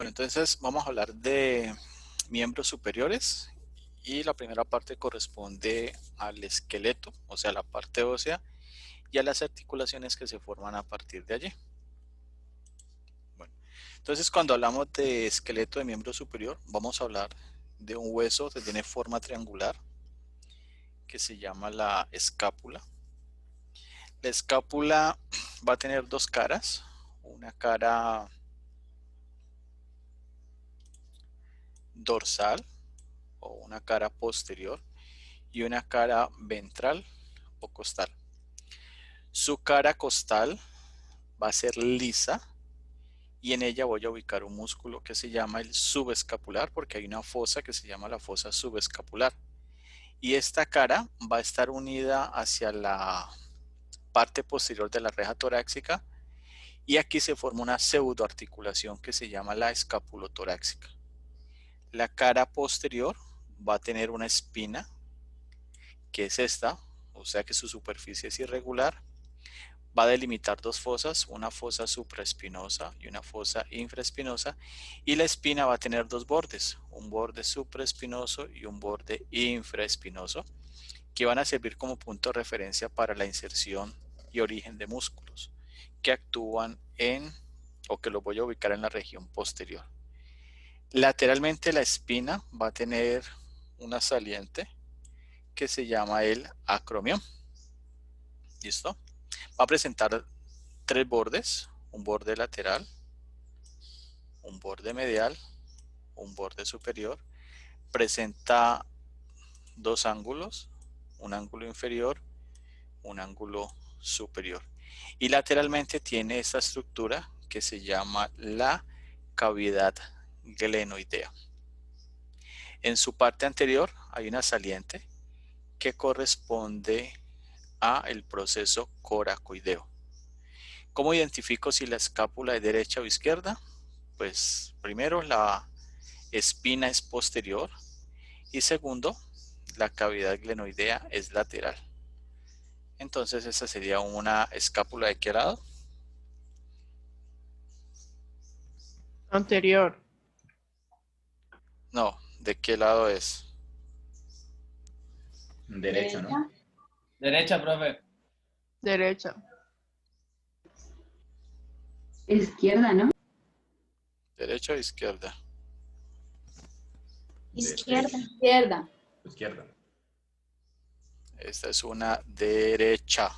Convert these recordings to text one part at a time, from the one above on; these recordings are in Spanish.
Bueno, entonces vamos a hablar de miembros superiores y la primera parte corresponde al esqueleto, o sea, la parte ósea y a las articulaciones que se forman a partir de allí. Bueno, entonces cuando hablamos de esqueleto de miembro superior, vamos a hablar de un hueso que tiene forma triangular que se llama la escápula. La escápula va a tener dos caras, una cara dorsal o una cara posterior y una cara ventral o costal. Su cara costal va a ser lisa y en ella voy a ubicar un músculo que se llama el subescapular porque hay una fosa que se llama la fosa subescapular. Y esta cara va a estar unida hacia la parte posterior de la reja torácica y aquí se forma una pseudoarticulación que se llama la escapulotorácica. La cara posterior va a tener una espina que es esta, o sea que su superficie es irregular. Va a delimitar dos fosas, una fosa supraespinosa y una fosa infraespinosa, y la espina va a tener dos bordes, un borde supraespinoso y un borde infraespinoso, que van a servir como punto de referencia para la inserción y origen de músculos que actúan en, o que los voy a ubicar en la región posterior. Lateralmente la espina va a tener una saliente que se llama el acromión. ¿Listo? Va a presentar tres bordes, un borde lateral, un borde medial, un borde superior. Presenta dos ángulos, un ángulo inferior, un ángulo superior. Y lateralmente tiene esta estructura que se llama la cavidad glenoidea. En su parte anterior hay una saliente que corresponde a el proceso coracoideo. ¿Cómo identifico si la escápula es derecha o izquierda? Pues primero la espina es posterior y segundo la cavidad glenoidea es lateral. Entonces esta sería una escápula ¿de qué lado? Anterior. No, ¿de qué lado es? Derecho, ¿no? Derecha, profe. Derecha. Izquierda, ¿no? ¿Derecha o izquierda? Izquierda. Izquierda. Izquierda. Esta es una derecha,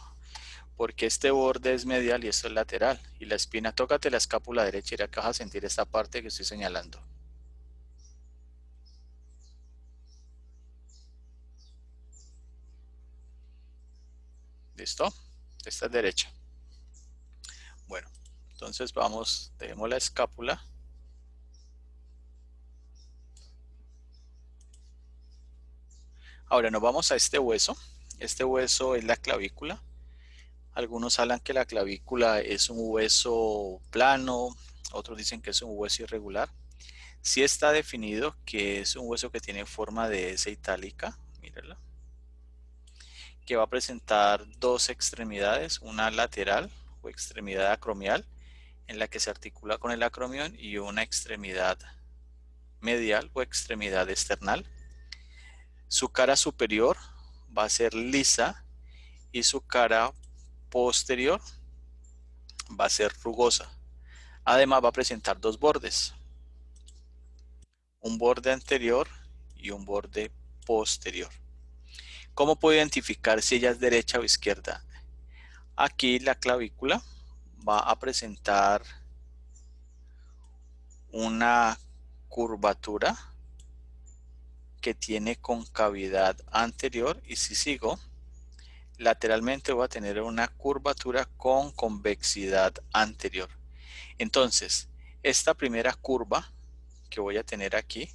porque este borde es medial y esto es lateral. Y la espina, tócate la escápula derecha y acá vas a sentir esta parte que estoy señalando. ¿Listo? Esta es derecha. Bueno, entonces vamos, tenemos la escápula. Ahora nos vamos a este hueso. Este hueso es la clavícula. Algunos hablan que la clavícula es un hueso plano, otros dicen que es un hueso irregular. Sí está definido que es un hueso que tiene forma de S itálica, mírenla, que va a presentar dos extremidades, una lateral o extremidad acromial, en la que se articula con el acromión, y una extremidad medial o extremidad external. Su cara superior va a ser lisa y su cara posterior va a ser rugosa. Además va a presentar dos bordes, un borde anterior y un borde posterior. ¿Cómo puedo identificar si ella es derecha o izquierda? Aquí la clavícula va a presentar una curvatura que tiene concavidad anterior, y si sigo lateralmente voy a tener una curvatura con convexidad anterior. Entonces, esta primera curva que voy a tener aquí,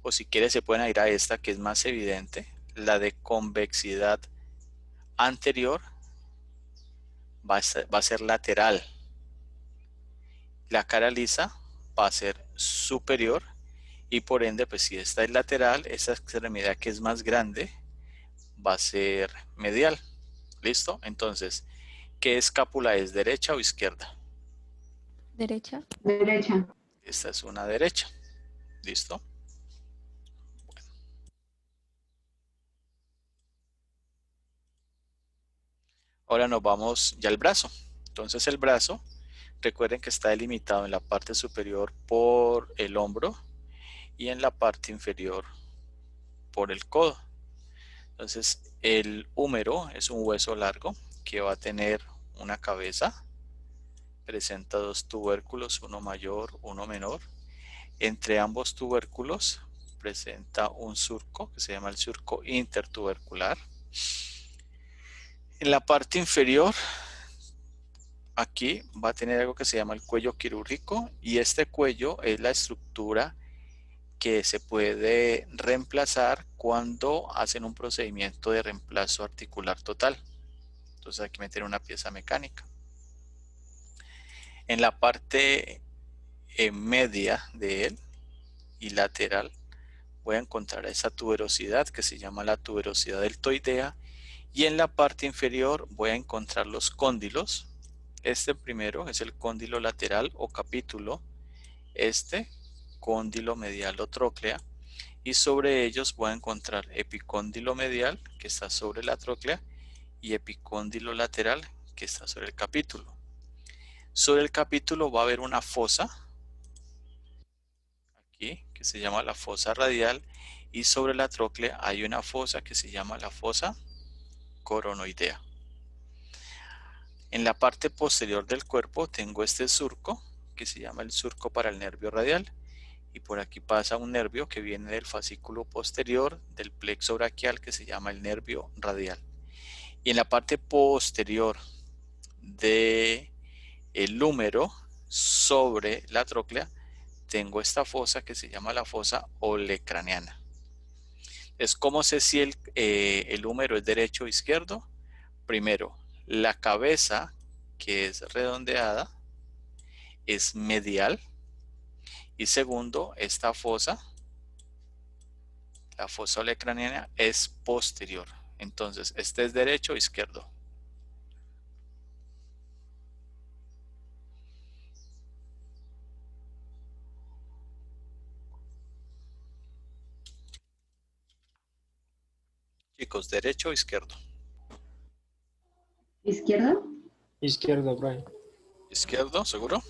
o si quieres se pueden ir a esta que es más evidente, la de convexidad anterior va a ser lateral. La cara lisa va a ser superior y por ende, pues si esta es lateral, esa extremidad que es más grande va a ser medial. ¿Listo? Entonces, ¿qué escápula es, derecha o izquierda? Derecha. Derecha. esta es una derecha. ¿Listo? Bueno. Ahora nos vamos ya al brazo. Entonces el brazo, recuerden que está delimitado en la parte superior por el hombro y en la parte inferior por el codo. Entonces el húmero es un hueso largo que va a tener una cabeza, presenta dos tubérculos, uno mayor, uno menor. Entre ambos tubérculos presenta un surco que se llama el surco intertubercular. En la parte inferior, aquí va a tener algo que se llama el cuello quirúrgico, y este cuello es la estructura que se puede reemplazar cuando hacen un procedimiento de reemplazo articular total. Entonces hay que meter una pieza mecánica. En la parte media de él y lateral voy a encontrar esa tuberosidad que se llama la tuberosidad deltoidea, y en la parte inferior voy a encontrar los cóndilos. Este primero es el cóndilo lateral o capítulo, este cóndilo medial o tróclea, y sobre ellos voy a encontrar epicóndilo medial que está sobre la tróclea y epicóndilo lateral que está sobre el capítulo. Sobre el capítulo va a haber una fosa aquí que se llama la fosa radial, y sobre la tróclea hay una fosa que se llama la fosa coronoidea. En la parte posterior del cuerpo tengo este surco que se llama el surco para el nervio radial, y por aquí pasa un nervio que viene del fascículo posterior del plexo braquial que se llama el nervio radial. Y en la parte posterior del húmero sobre la tróclea tengo esta fosa que se llama la fosa olecraneana. Es como sé si el húmero es derecho o izquierdo. Primero, la cabeza, que es redondeada, es medial. Y segundo, esta fosa, la fosa olecraneana, es posterior. Entonces, este es derecho o izquierdo. Chicos, derecho o izquierdo. ¿Izquierdo? Izquierdo, profe. Izquierdo, ¿seguro?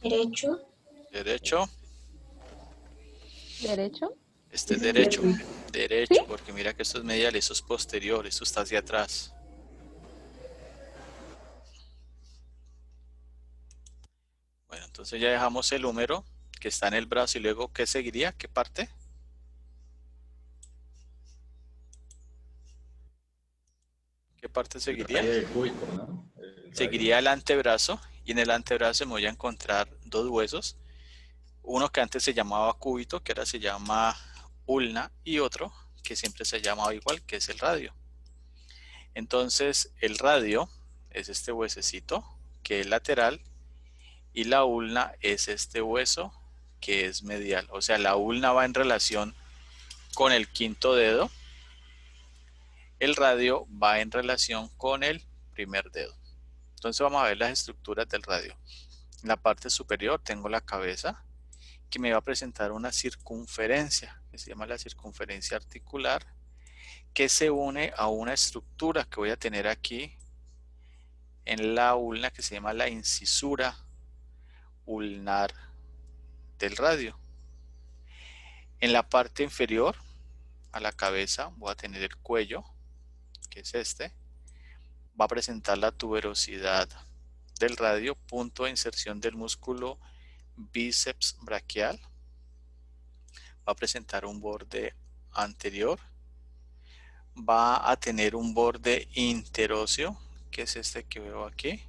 Derecho. Derecho. ¿Derecho? Este es Izquierdo. derecho. Derecho, ¿Sí? porque mira que esto es medial, eso es posterior, esto está hacia atrás. Bueno, entonces ya dejamos el húmero que está en el brazo, y luego, ¿qué seguiría? ¿Qué parte? ¿Qué parte seguiría? El cúbito, ¿no? Seguiría el antebrazo, y en el antebrazo me voy a encontrar dos huesos. Uno que antes se llamaba cúbito, que ahora se llama ulna, y otro que siempre se ha llamado igual, que es el radio. Entonces el radio es este huesecito que es lateral, y la ulna es este hueso que es medial. O sea, la ulna va en relación con el quinto dedo, el radio va en relación con el primer dedo. Entonces vamos a ver las estructuras del radio. En la parte superior tengo la cabeza, que me va a presentar una circunferencia, que se llama la circunferencia articular, que se une a una estructura que voy a tener aquí en la ulna, que se llama la incisura ulnar del radio. En la parte inferior a la cabeza voy a tener el cuello, que es este. Va a presentar la tuberosidad del radio, punto de inserción del músculo bíceps braquial. Va a presentar un borde anterior. Va a tener un borde interóseo, que es este que veo aquí.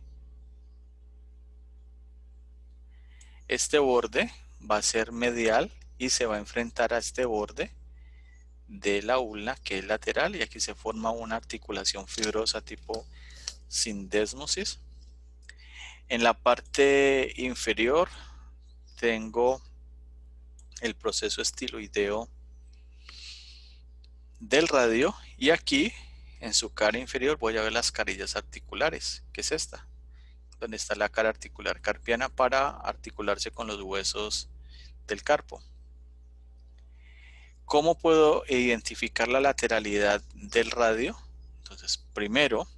Este borde va a ser medial y se va a enfrentar a este borde de la ulna, que es lateral, y aquí se forma una articulación fibrosa tipo sindesmosis. En la parte inferior tengo el proceso estiloideo del radio, y aquí en su cara inferior voy a ver las carillas articulares, que es esta, donde está la cara articular carpiana para articularse con los huesos del carpo. ¿Cómo puedo identificar la lateralidad del radio? Entonces, primero,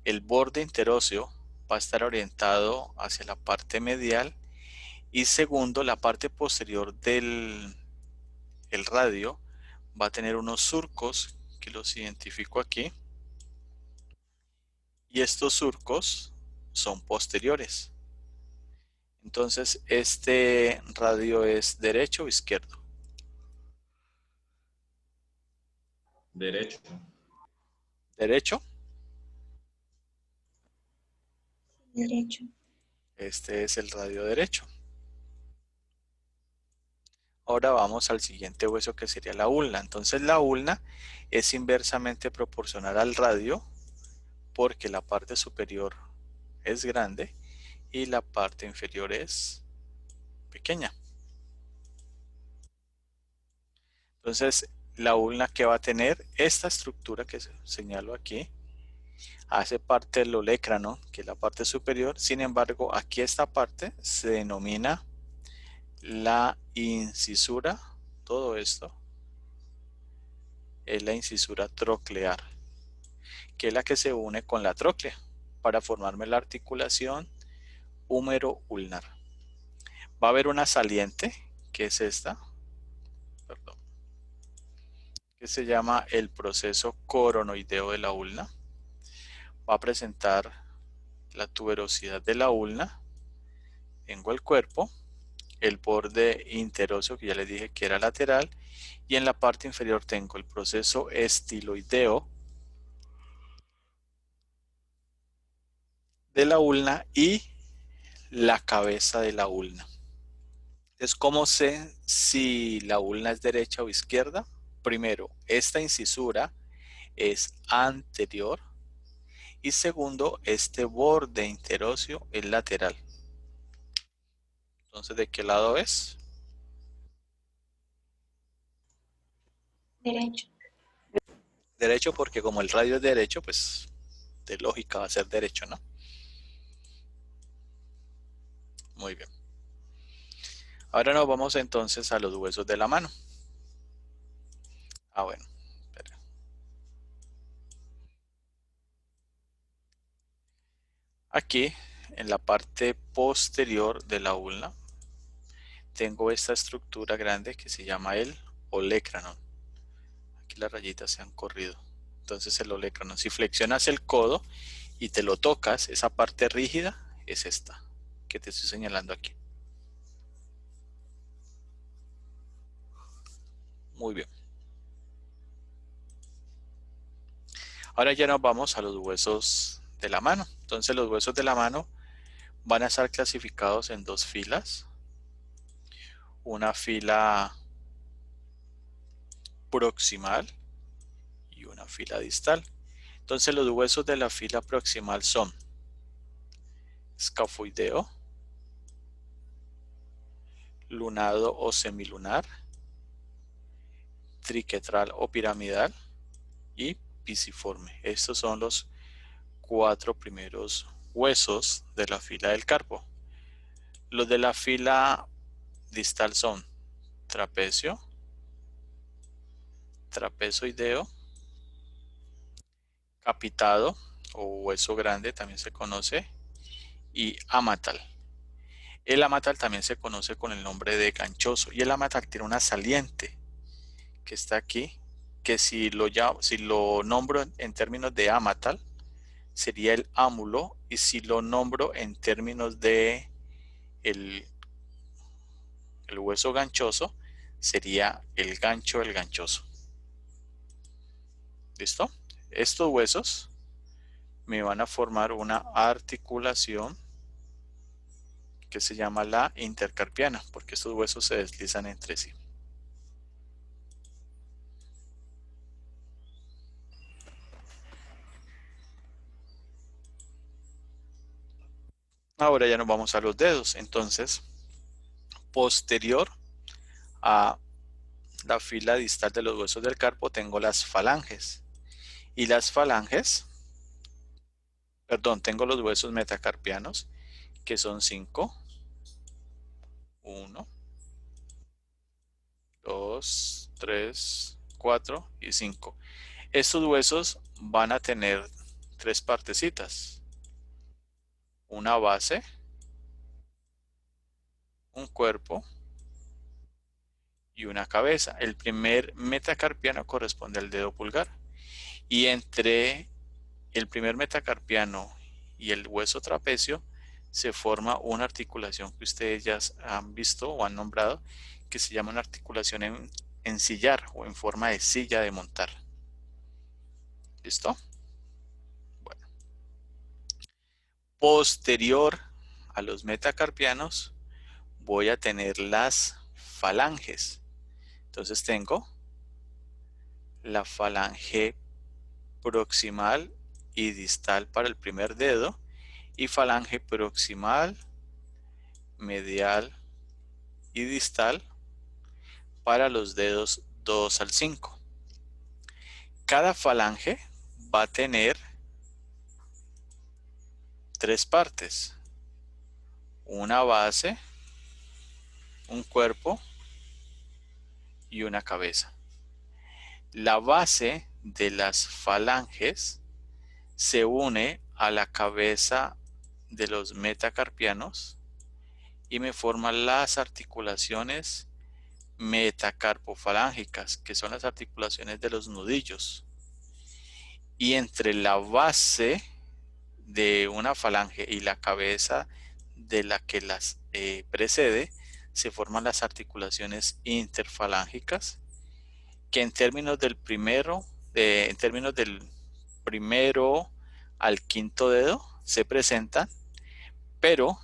el borde interóseo va a estar orientado hacia la parte medial y segundo, la parte posterior del radio va a tener unos surcos que los identifico aquí y estos surcos son posteriores. Entonces, ¿este radio es derecho o izquierdo? Derecho. ¿Derecho? Derecho. Este es el radio derecho. Ahora vamos al siguiente hueso que sería la ulna. Entonces la ulna es inversamente proporcional al radio porque la parte superior es grande y la parte inferior es pequeña. Entonces la ulna que va a tener esta estructura que señalo aquí hace parte del olecrano, que es la parte superior. Sin embargo, aquí esta parte se denomina la incisura. Todo esto es la incisura troclear, que es la que se une con la tróclea para formarme la articulación húmero-ulnar. Va a haber una saliente, que es esta, que se llama el proceso coronoideo de la ulna. Va a presentar la tuberosidad de la ulna. Tengo el cuerpo, el borde interóseo que ya les dije que era lateral, y en la parte inferior tengo el proceso estiloideo de la ulna y la cabeza de la ulna. Entonces, ¿cómo sé si la ulna es derecha o izquierda? Primero, esta incisura es anterior y segundo, este borde interóseo es lateral. Entonces, ¿de qué lado es? Derecho. Derecho, porque como el radio es derecho, pues de lógica va a ser derecho, ¿no? Muy bien. Ahora nos vamos entonces a los huesos de la mano. Bueno. Espera. Aquí, en la parte posterior de la ulna, tengo esta estructura grande que se llama el olecranon. Aquí las rayitas se han corrido. Entonces el olecranon, si flexionas el codo y te lo tocas, esa parte rígida es esta que te estoy señalando aquí. Muy bien. Ahora ya nos vamos a los huesos de la mano. Entonces los huesos de la mano van a estar clasificados en dos filas. Una fila proximal y una fila distal. Entonces los huesos de la fila proximal son escafoideo, lunado o semilunar, triquetral o piramidal y pisiforme. Estos son los 4 primeros huesos de la fila del carpo. Los de la fila distal son trapecio, trapezoideo, capitado o hueso grande también se conoce, y amatal. El amatal también se conoce con el nombre de ganchoso, y el amatal tiene una saliente que está aquí, que si lo nombro en términos de amatal sería el ámulo, y si lo nombro en términos de el hueso ganchoso sería el gancho del ganchoso. ¿Listo? Estos huesos me van a formar una articulación que se llama la intercarpiana, porque estos huesos se deslizan entre sí. Ahora ya nos vamos a los dedos. Entonces, posterior a la fila distal de los huesos del carpo tengo las falanges. Y las falanges Perdón, tengo los huesos metacarpianos, que son 5. 1, 2, 3, 4 y 5. Estos huesos van a tener 3 partecitas. Una base, un cuerpo y una cabeza. El primer metacarpiano corresponde al dedo pulgar. Y entre el primer metacarpiano y el hueso trapecio se forma una articulación que ustedes ya han visto o han nombrado, que se llama una articulación en sillar o en forma de silla de montar. ¿Listo? Bueno. Posterior a los metacarpianos voy a tener las falanges. Entonces tengo la falange proximal y distal para el primer dedo y falange proximal, medial y distal para los dedos 2 al 5. Cada falange va a tener 3 partes: una base, un cuerpo y una cabeza. La base de las falanges se une a la cabeza de los metacarpianos y me forman las articulaciones metacarpofalángicas, que son las articulaciones de los nudillos. Y entre la base de una falange y la cabeza de la que las precede, se forman las articulaciones interfalángicas, que en términos del primero al quinto dedo se presentan, pero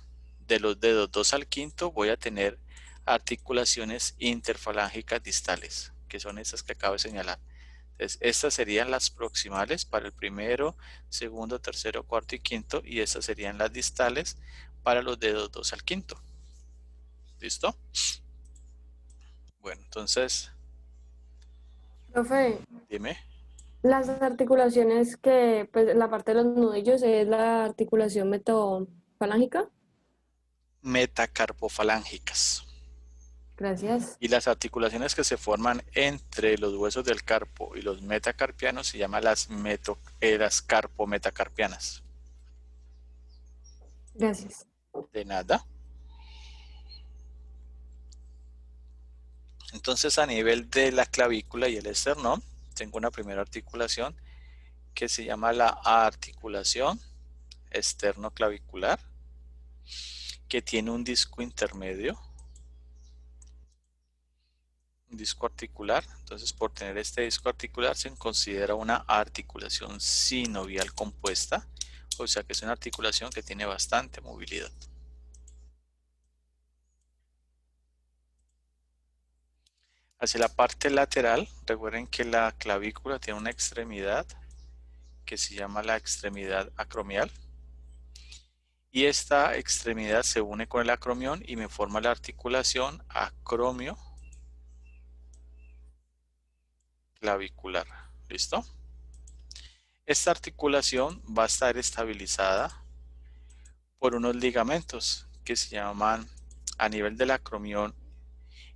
de los dedos 2 al quinto voy a tener articulaciones interfalángicas distales, que son esas que acabo de señalar. Entonces, estas serían las proximales para el primero, segundo, tercero, cuarto y quinto, y estas serían las distales para los dedos 2 al quinto. ¿Listo? Bueno, entonces, Profe, dime. las articulaciones que, pues la parte de los nudillos es la articulación metofalángica. Metacarpofalángicas. Gracias. Y las articulaciones que se forman entre los huesos del carpo y los metacarpianos se llaman las carpometacarpianas. Gracias. De nada. Entonces, a nivel de la clavícula y el esternón, tengo una primera articulación que se llama la articulación esternoclavicular, que tiene un disco intermedio, un disco articular. Entonces, por tener este disco articular se considera una articulación sinovial compuesta, o sea que es una articulación que tiene bastante movilidad. Hacia la parte lateral, recuerden que la clavícula tiene una extremidad que se llama la extremidad acromial. Y esta extremidad se une con el acromión y me forma la articulación acromio clavicular. ¿Listo? Esta articulación va a estar estabilizada por unos ligamentos que se llaman, a nivel del acromión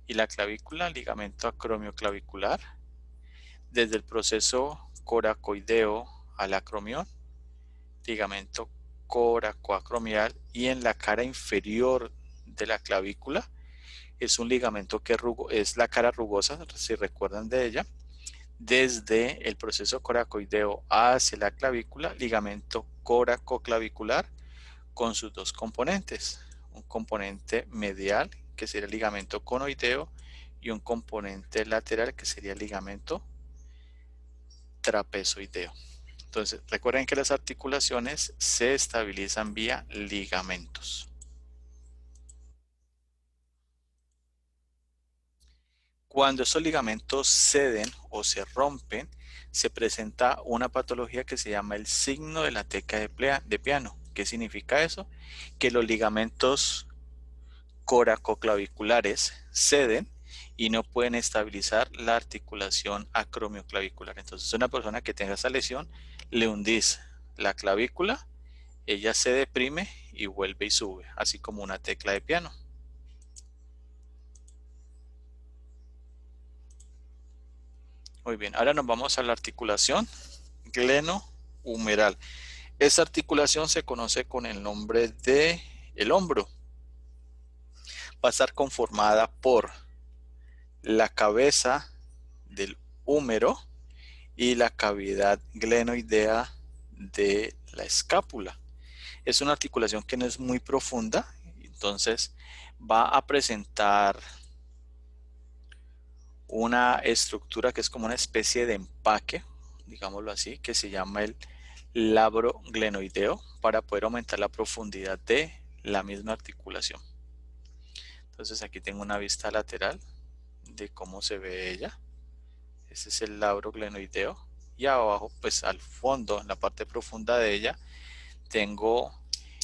y la clavícula, ligamento acromio clavicular, desde el proceso coracoideo al acromión, ligamento coracoacromial, y en la cara inferior de la clavícula es un ligamento que es la cara rugosa, si recuerdan de ella, desde el proceso coracoideo hacia la clavícula, ligamento coracoclavicular con sus dos componentes, un componente medial que sería el ligamento conoideo y un componente lateral que sería el ligamento trapezoideo. Entonces, recuerden que las articulaciones se estabilizan vía ligamentos. Cuando estos ligamentos ceden o se rompen, se presenta una patología que se llama el signo de la teca de piano. ¿Qué significa eso? Que los ligamentos coracoclaviculares ceden y no pueden estabilizar la articulación acromioclavicular. Entonces, una persona que tenga esta lesión, le hundís la clavícula ella se deprime y vuelve y sube, así como una tecla de piano. Muy bien, ahora nos vamos a la articulación glenohumeral. Esta articulación se conoce con el nombre de el hombro. Va a estar conformada por la cabeza del húmero y la cavidad glenoidea de la escápula. Es una articulación que no es muy profunda, entonces va a presentar una estructura que es como una especie de empaque, digámoslo así, que se llama el labro glenoideo, para poder aumentar la profundidad de la misma articulación. Entonces aquí tengo una vista lateral de cómo se ve ella. Este es el labro glenoideo, y abajo, pues al fondo, en la parte profunda de ella, tengo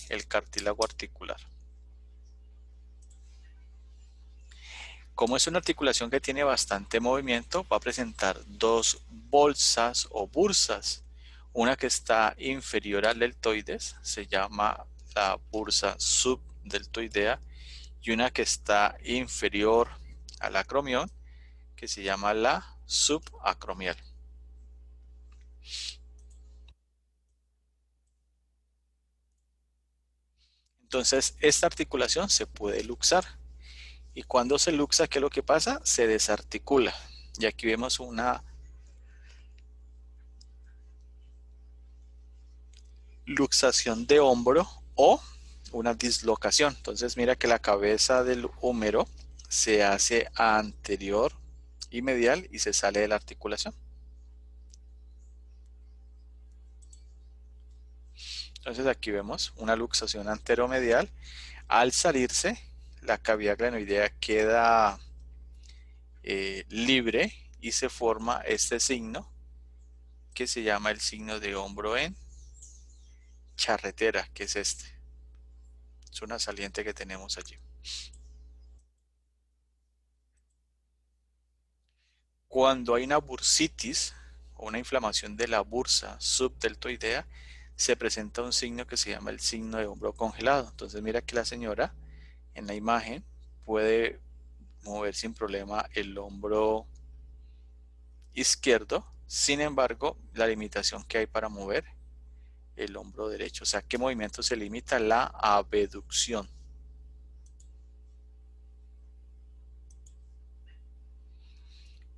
el cartílago articular. Como es una articulación que tiene bastante movimiento, va a presentar dos bolsas o bursas. Una que está inferior al deltoides, se llama la bursa subdeltoidea, y una que está inferior al acromión, que se llama la subacromial. Entonces, esta articulación se puede luxar. Y cuando se luxa, ¿qué es lo que pasa? Se desarticula. Y aquí vemos una luxación de hombro o una dislocación. Entonces mira que la cabeza del húmero se hace anterior y medial y se sale de la articulación. Entonces aquí vemos una luxación anteromedial. Al salirse, la cavidad glenoidea queda libre y se forma este signo que se llama el signo de hombro en charretera, que es este. Es una saliente que tenemos allí. Cuando hay una bursitis o una inflamación de la bursa subdeltoidea, se presenta un signo que se llama el signo de hombro congelado. Entonces mira que la señora en la imagen puede mover sin problema el hombro izquierdo. Sin embargo, la limitación que hay para mover el hombro derecho. O sea, ¿qué movimiento se limita? La abducción.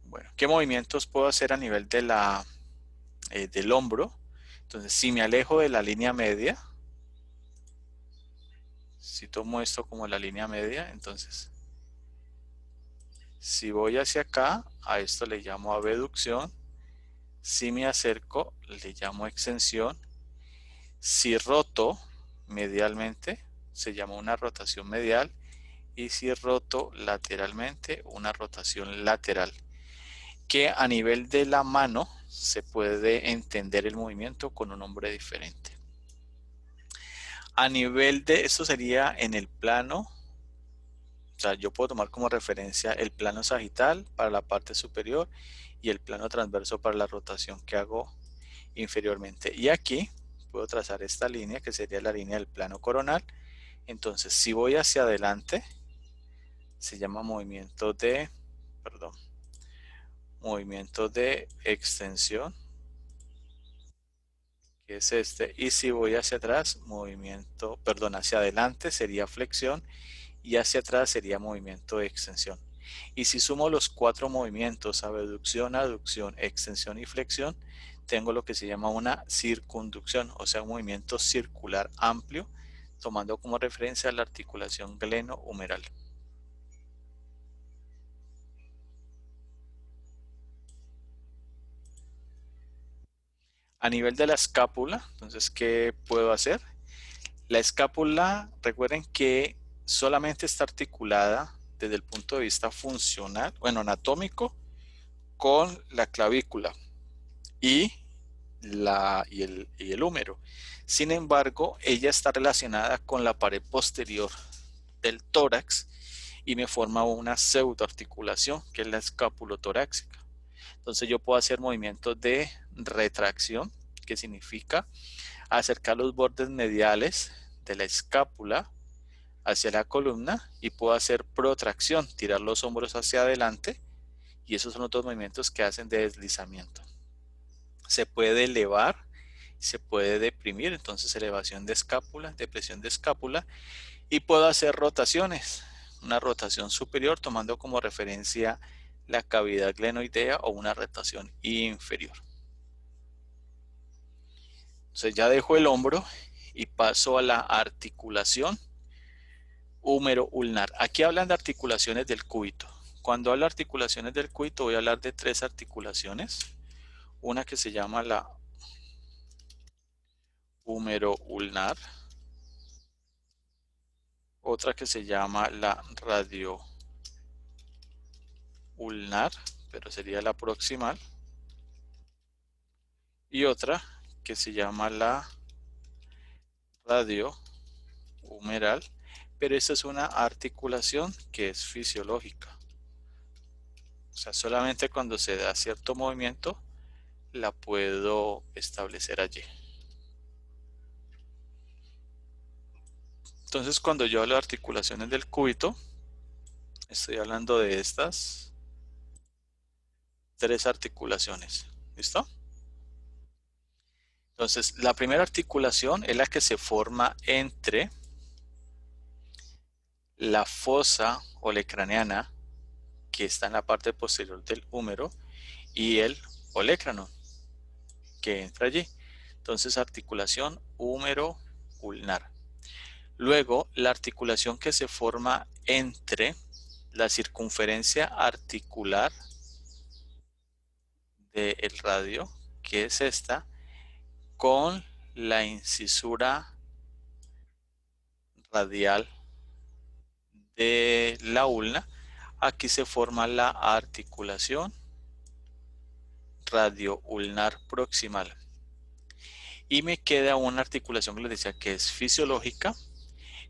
Bueno, ¿qué movimientos puedo hacer a nivel de del hombro? Entonces, si me alejo de la línea media, si tomo esto como la línea media, entonces, si voy hacia acá, a esto le llamo abducción. Si me acerco, le llamo extensión. Si roto medialmente, se llama una rotación medial. Y si roto lateralmente, una rotación lateral. Que a nivel de la mano se puede entender el movimiento con un nombre diferente. A nivel de, esto sería en el plano, o sea, yo puedo tomar como referencia el plano sagital para la parte superior y el plano transverso para la rotación que hago inferiormente. Y aquí puedo trazar esta línea que sería la línea del plano coronal. Entonces, si voy hacia adelante, se llama movimiento de, movimiento de extensión, que es este, y si voy hacia atrás, hacia adelante sería flexión y hacia atrás sería movimiento de extensión. Y si sumo los cuatro movimientos, abducción, aducción, extensión y flexión, tengo lo que se llama una circunducción, o sea, un movimiento circular amplio, tomando como referencia la articulación glenohumeral. A nivel de la escápula, entonces, ¿qué puedo hacer? La escápula, recuerden que solamente está articulada desde el punto de vista funcional, bueno, anatómico, con la clavícula y el húmero. Sin embargo, ella está relacionada con la pared posterior del tórax y me forma una pseudoarticulación, que es la escápulotorácica. Entonces yo puedo hacer movimientos de retracción, que significa acercar los bordes mediales de la escápula hacia la columna, y puedo hacer protracción, tirar los hombros hacia adelante, y esos son los dos movimientos que hacen de deslizamiento. Se puede elevar, se puede deprimir, entonces elevación de escápula, depresión de escápula, y puedo hacer rotaciones, una rotación superior tomando como referencia la cavidad glenoidea o una rotación inferior. Entonces ya dejo el hombro y paso a la articulación húmero-ulnar. Aquí hablan de articulaciones del cúbito. Cuando hablo de articulaciones del cúbito voy a hablar de tres articulaciones. Una que se llama la húmero-ulnar. Otra que se llama la radio-ulnar, pero sería la proximal. Y otra que se llama la radio-humeral, pero esta es una articulación que es fisiológica. O sea, solamente cuando se da cierto movimiento la puedo establecer allí. Entonces, cuando yo hablo de articulaciones del cúbito, estoy hablando de estas tres articulaciones. ¿Listo? Entonces, la primera articulación es la que se forma entre la fosa olecraneana, que está en la parte posterior del húmero, y el olecrano, que entra allí. Entonces, articulación húmero-ulnar. Luego, la articulación que se forma entre la circunferencia articular del radio, que es esta, con la incisura radial de la ulna. Aquí se forma la articulación radio-ulnar proximal. Y me queda una articulación que les decía que es fisiológica.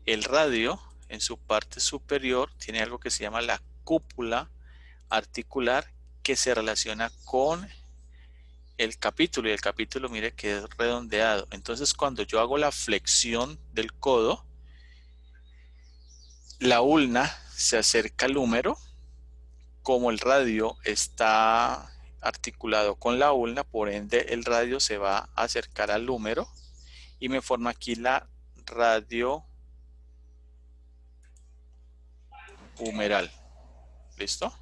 El radio, en su parte superior, tiene algo que se llama la cúpula articular, que se relaciona con el capítulo, y el capítulo, mire que es redondeado. Entonces, cuando yo hago la flexión del codo, la ulna se acerca al húmero. Como el radio está articulado con la ulna, por ende el radio se va a acercar al húmero y me forma aquí la radio humeral. ¿Listo?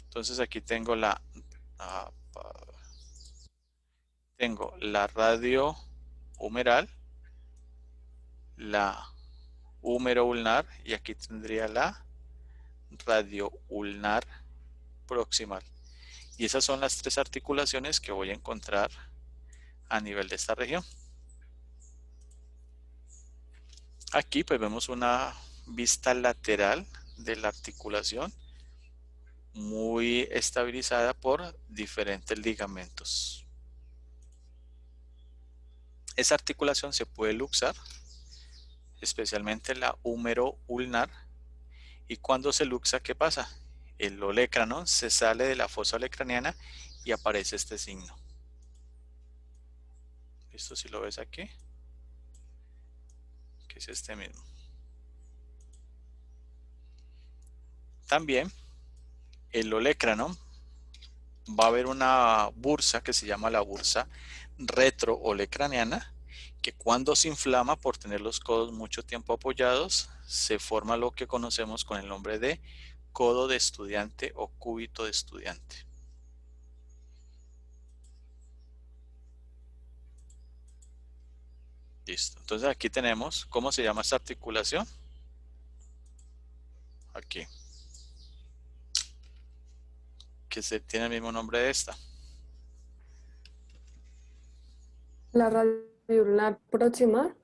Entonces aquí tengo la radio humeral, la húmero ulnar, y aquí tendría la radio ulnar proximal. Y esas son las tres articulaciones que voy a encontrar a nivel de esta región. Aquí pues vemos una vista lateral de la articulación muy estabilizada por diferentes ligamentos. Esa articulación se puede luxar, especialmente la húmero ulnar, y cuando se luxa, ¿qué pasa? El olecrano se sale de la fosa olecraniana y aparece este signo. ¿Listo? Si lo ves aquí, que es este mismo. También el olecrano va a haber una bursa que se llama la bursa retroolecraniana, que cuando se inflama por tener los codos mucho tiempo apoyados, se forma lo que conocemos con el nombre de codo de estudiante o cúbito de estudiante. Listo. Entonces aquí tenemos, ¿cómo se llama esta articulación? Aquí. Que tiene el mismo nombre de esta. La radio ulnar proximal.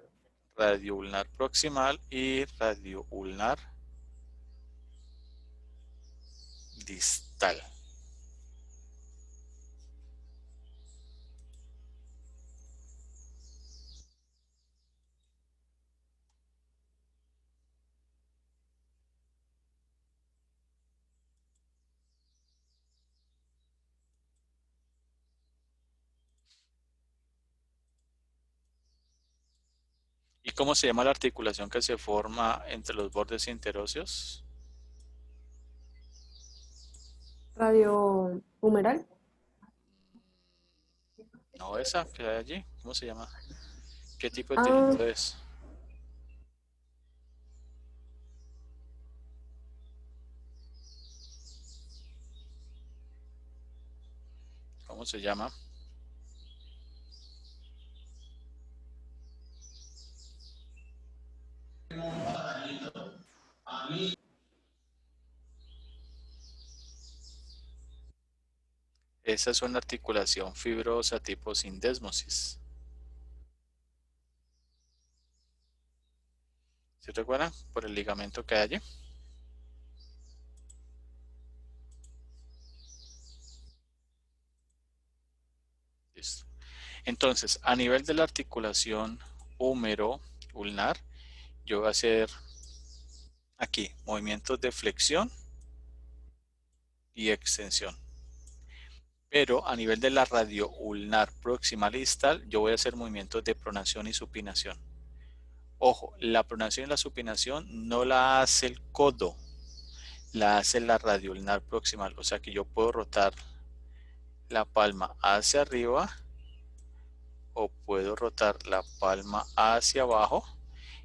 Radio ulnar proximal y radio ulnar distal. ¿Cómo se llama la articulación que se forma entre los bordes interóseos? Radiohumeral. No, esa que hay allí. ¿Cómo se llama? ¿Qué tipo de Ah, tirito es? ¿Cómo se llama? Esa es una articulación fibrosa tipo sindesmosis. ¿Se recuerdan? Por el ligamento que hay allí. Listo. Entonces, a nivel de la articulación húmero-ulnar, yo voy a hacer aquí movimientos de flexión y extensión. Pero a nivel de la radioulnar proximal y distal, yo voy a hacer movimientos de pronación y supinación. Ojo, la pronación y la supinación no la hace el codo, la hace la radioulnar proximal. O sea que yo puedo rotar la palma hacia arriba o puedo rotar la palma hacia abajo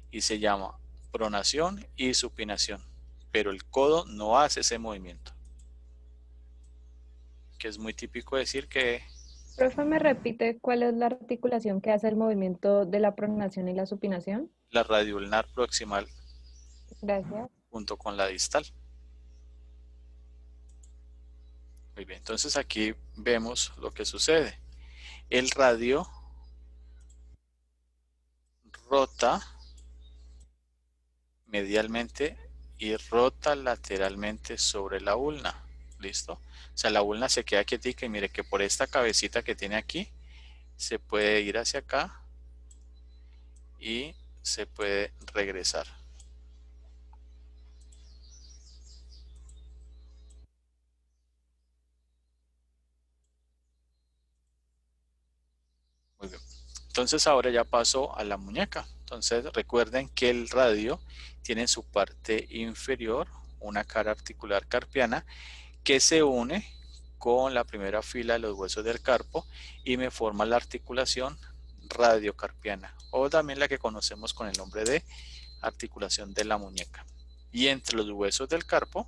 y se llama pronación y supinación. Pero el codo no hace ese movimiento. Que es muy típico decir que Profe, ¿me repite cuál es la articulación que hace el movimiento de la pronación y la supinación? la radioulnar proximal Gracias. junto con la distal. Muy bien, entonces aquí vemos lo que sucede. El radio rota medialmente y rota lateralmente sobre la ulna. ¿Listo? O sea, la ulna se queda quietica y mire que por esta cabecita que tiene aquí se puede ir hacia acá y se puede regresar. Muy bien. Entonces ahora ya paso a la muñeca. Entonces recuerden que el radio tiene en su parte inferior una cara articular carpiana que se une con la primera fila de los huesos del carpo y me forma la articulación radiocarpiana o también la que conocemos con el nombre de articulación de la muñeca. Y entre los huesos del carpo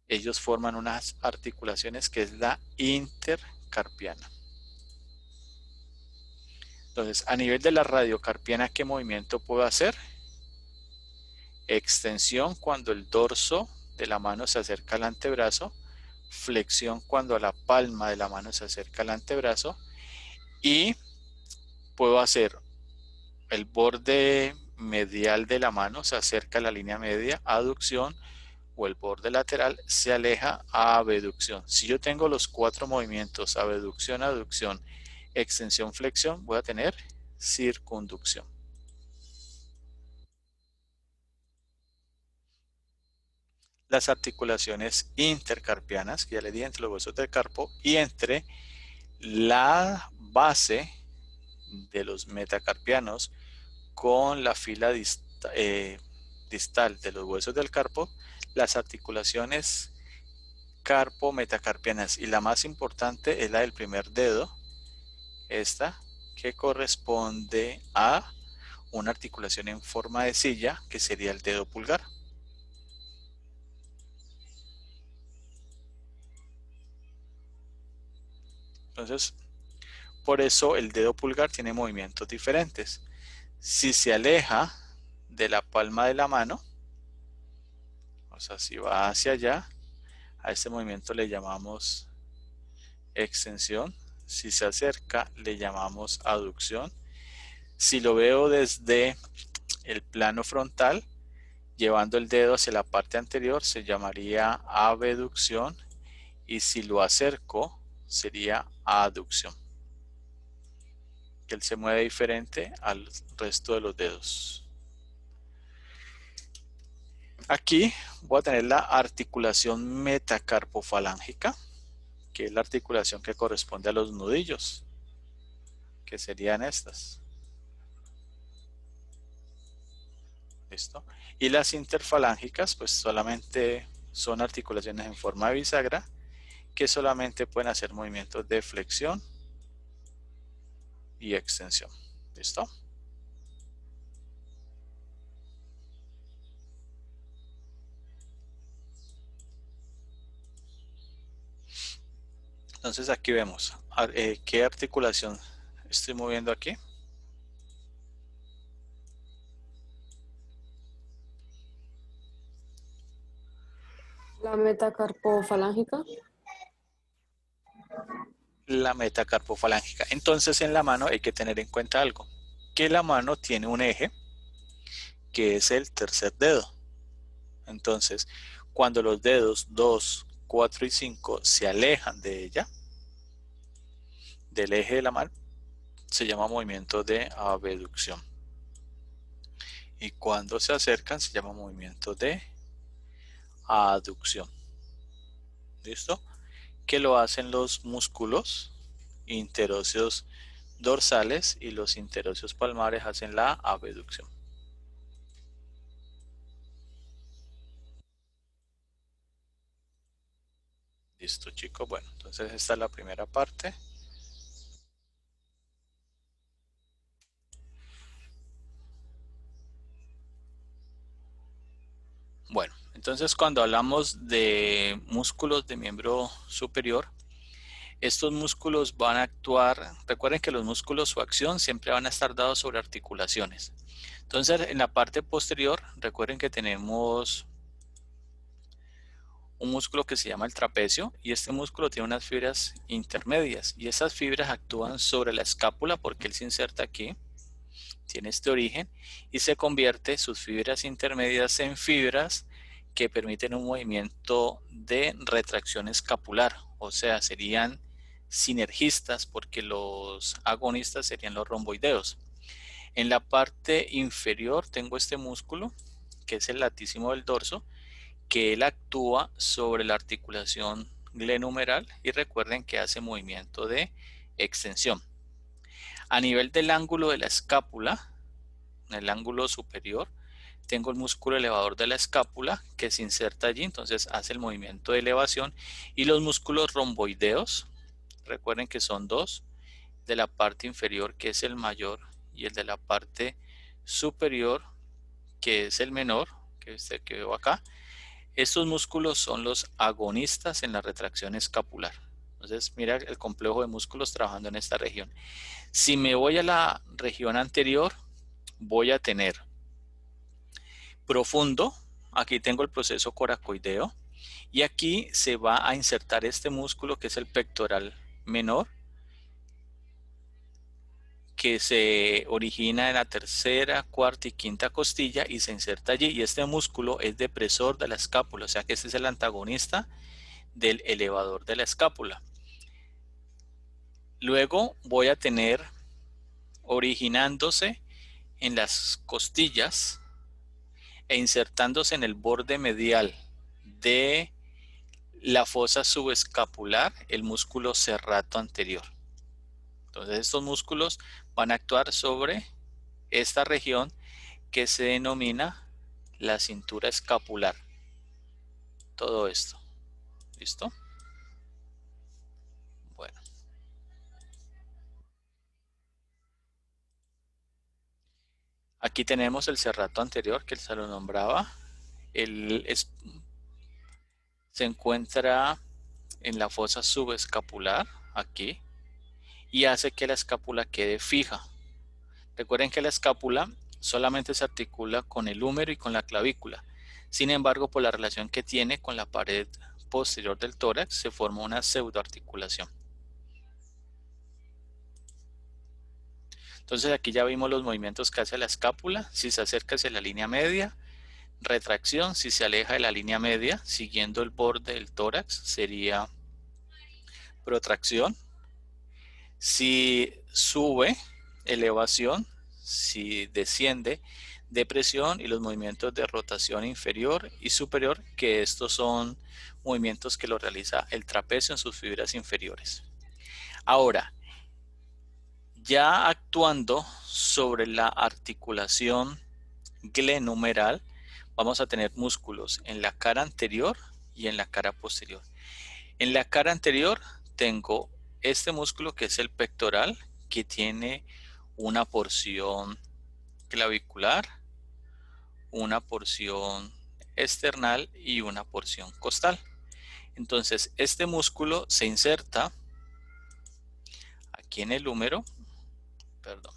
ellos forman unas articulaciones que es la intercarpiana. Entonces, a nivel de la radiocarpiana, ¿qué movimiento puedo hacer? Extensión cuando el dorso de la mano se acerca al antebrazo, flexión cuando la palma de la mano se acerca al antebrazo y puedo hacer el borde medial de la mano se acerca a la línea media, aducción, o el borde lateral se aleja a abducción. Si yo tengo los cuatro movimientos, abducción, aducción, extensión, flexión, voy a tener circunducción. Las articulaciones intercarpianas, que ya le di entre los huesos del carpo y entre la base de los metacarpianos con la fila distal de los huesos del carpo, las articulaciones carpo-metacarpianas y la más importante es la del primer dedo, esta que corresponde a una articulación en forma de silla que sería el dedo pulgar. Entonces, por eso el dedo pulgar tiene movimientos diferentes. Si se aleja de la palma de la mano, o sea, si va hacia allá, a este movimiento le llamamos extensión. Si se acerca, le llamamos aducción. Si lo veo desde el plano frontal, llevando el dedo hacia la parte anterior, se llamaría abducción. Y si lo acerco, sería aducción. Que él se mueve diferente al resto de los dedos. Aquí voy a tener la articulación metacarpofalángica, que es la articulación que corresponde a los nudillos, que serían estas. ¿Listo? Y las interfalángicas, pues solamente son articulaciones en forma de bisagra que solamente pueden hacer movimientos de flexión y extensión. ¿Listo? Entonces aquí vemos qué articulación estoy moviendo aquí. La metacarpofalángica. La metacarpofalángica. Entonces en la mano hay que tener en cuenta algo, que la mano tiene un eje que es el tercer dedo. Entonces cuando los dedos 2, 4 y 5 se alejan de ella, del eje de la mano, se llama movimiento de abducción. Y cuando se acercan se llama movimiento de aducción. ¿Listo? Que lo hacen los músculos interóseos dorsales y los interóseos palmares hacen la abducción. Listo, chicos. Bueno, entonces esta es la primera parte. Bueno, entonces cuando hablamos de músculos de miembro superior, estos músculos van a actuar, recuerden que los músculos su acción siempre van a estar dados sobre articulaciones. Entonces en la parte posterior, recuerden que tenemos un músculo que se llama el trapecio y este músculo tiene unas fibras intermedias y esas fibras actúan sobre la escápula porque él se inserta aquí, tiene este origen y se convierte sus fibras intermedias en fibras que permiten un movimiento de retracción escapular, o sea, serían sinergistas porque los agonistas serían los romboideos. En la parte inferior tengo este músculo que es el latísimo del dorso, que él actúa sobre la articulación glenumeral y recuerden que hace movimiento de extensión. A nivel del ángulo de la escápula, en el ángulo superior, tengo el músculo elevador de la escápula que se inserta allí, entonces hace el movimiento de elevación y los músculos romboideos, recuerden que son dos, de la parte inferior que es el mayor y el de la parte superior que es el menor, que es el que veo acá. Estos músculos son los agonistas en la retracción escapular. Entonces mira el complejo de músculos trabajando en esta región. Si me voy a la región anterior, voy a tener profundo, aquí tengo el proceso coracoideo y aquí se va a insertar este músculo que es el pectoral menor, que se origina en la tercera, cuarta y quinta costilla y se inserta allí y este músculo es depresor de la escápula, o sea que este es el antagonista del elevador de la escápula. Luego voy a tener originándose en las costillas e insertándose en el borde medial de la fosa subescapular el músculo serrato anterior. Entonces estos músculos van a actuar sobre esta región que se denomina la cintura escapular. Todo esto. ¿Listo? Bueno. Aquí tenemos el serrato anterior que se lo nombraba. Se encuentra en la fosa subescapular, aquí, y hace que la escápula quede fija. Recuerden que la escápula solamente se articula con el húmero y con la clavícula. Sin embargo, por la relación que tiene con la pared posterior del tórax, se forma una pseudoarticulación. Entonces aquí ya vimos los movimientos que hace la escápula. Si se acerca hacia la línea media, retracción. Si se aleja de la línea media, siguiendo el borde del tórax, sería protracción. Si sube, elevación. Si desciende, depresión, y los movimientos de rotación inferior y superior, que estos son movimientos que lo realiza el trapecio en sus fibras inferiores. Ahora, ya actuando sobre la articulación glenohumeral, vamos a tener músculos en la cara anterior y en la cara posterior. En la cara anterior tengo este músculo que es el pectoral, que tiene una porción clavicular, una porción esternal y una porción costal. Entonces, este músculo se inserta aquí en el húmero, perdón.